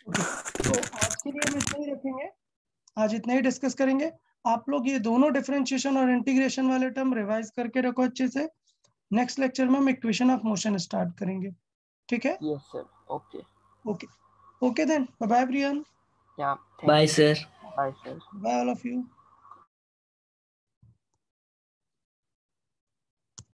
तो आज के लिए हम इतना ही रखेंगे, आज इतना ही डिस्कस करेंगे। आप लोग ये दोनों डिफरेंशिएशन और इंटीग्रेशन वाले टर्म रिवाइज करके रखो अच्छे से। नेक्स्ट लेक्चर में हम इक्वेशन ऑफ मोशन स्टार्ट करेंगे। ठीक है, Yes, sir. Okay. Okay okay then bye bye everyone, Yeah. Bye, Thank you. sir. Bye, sir. Bye all of you.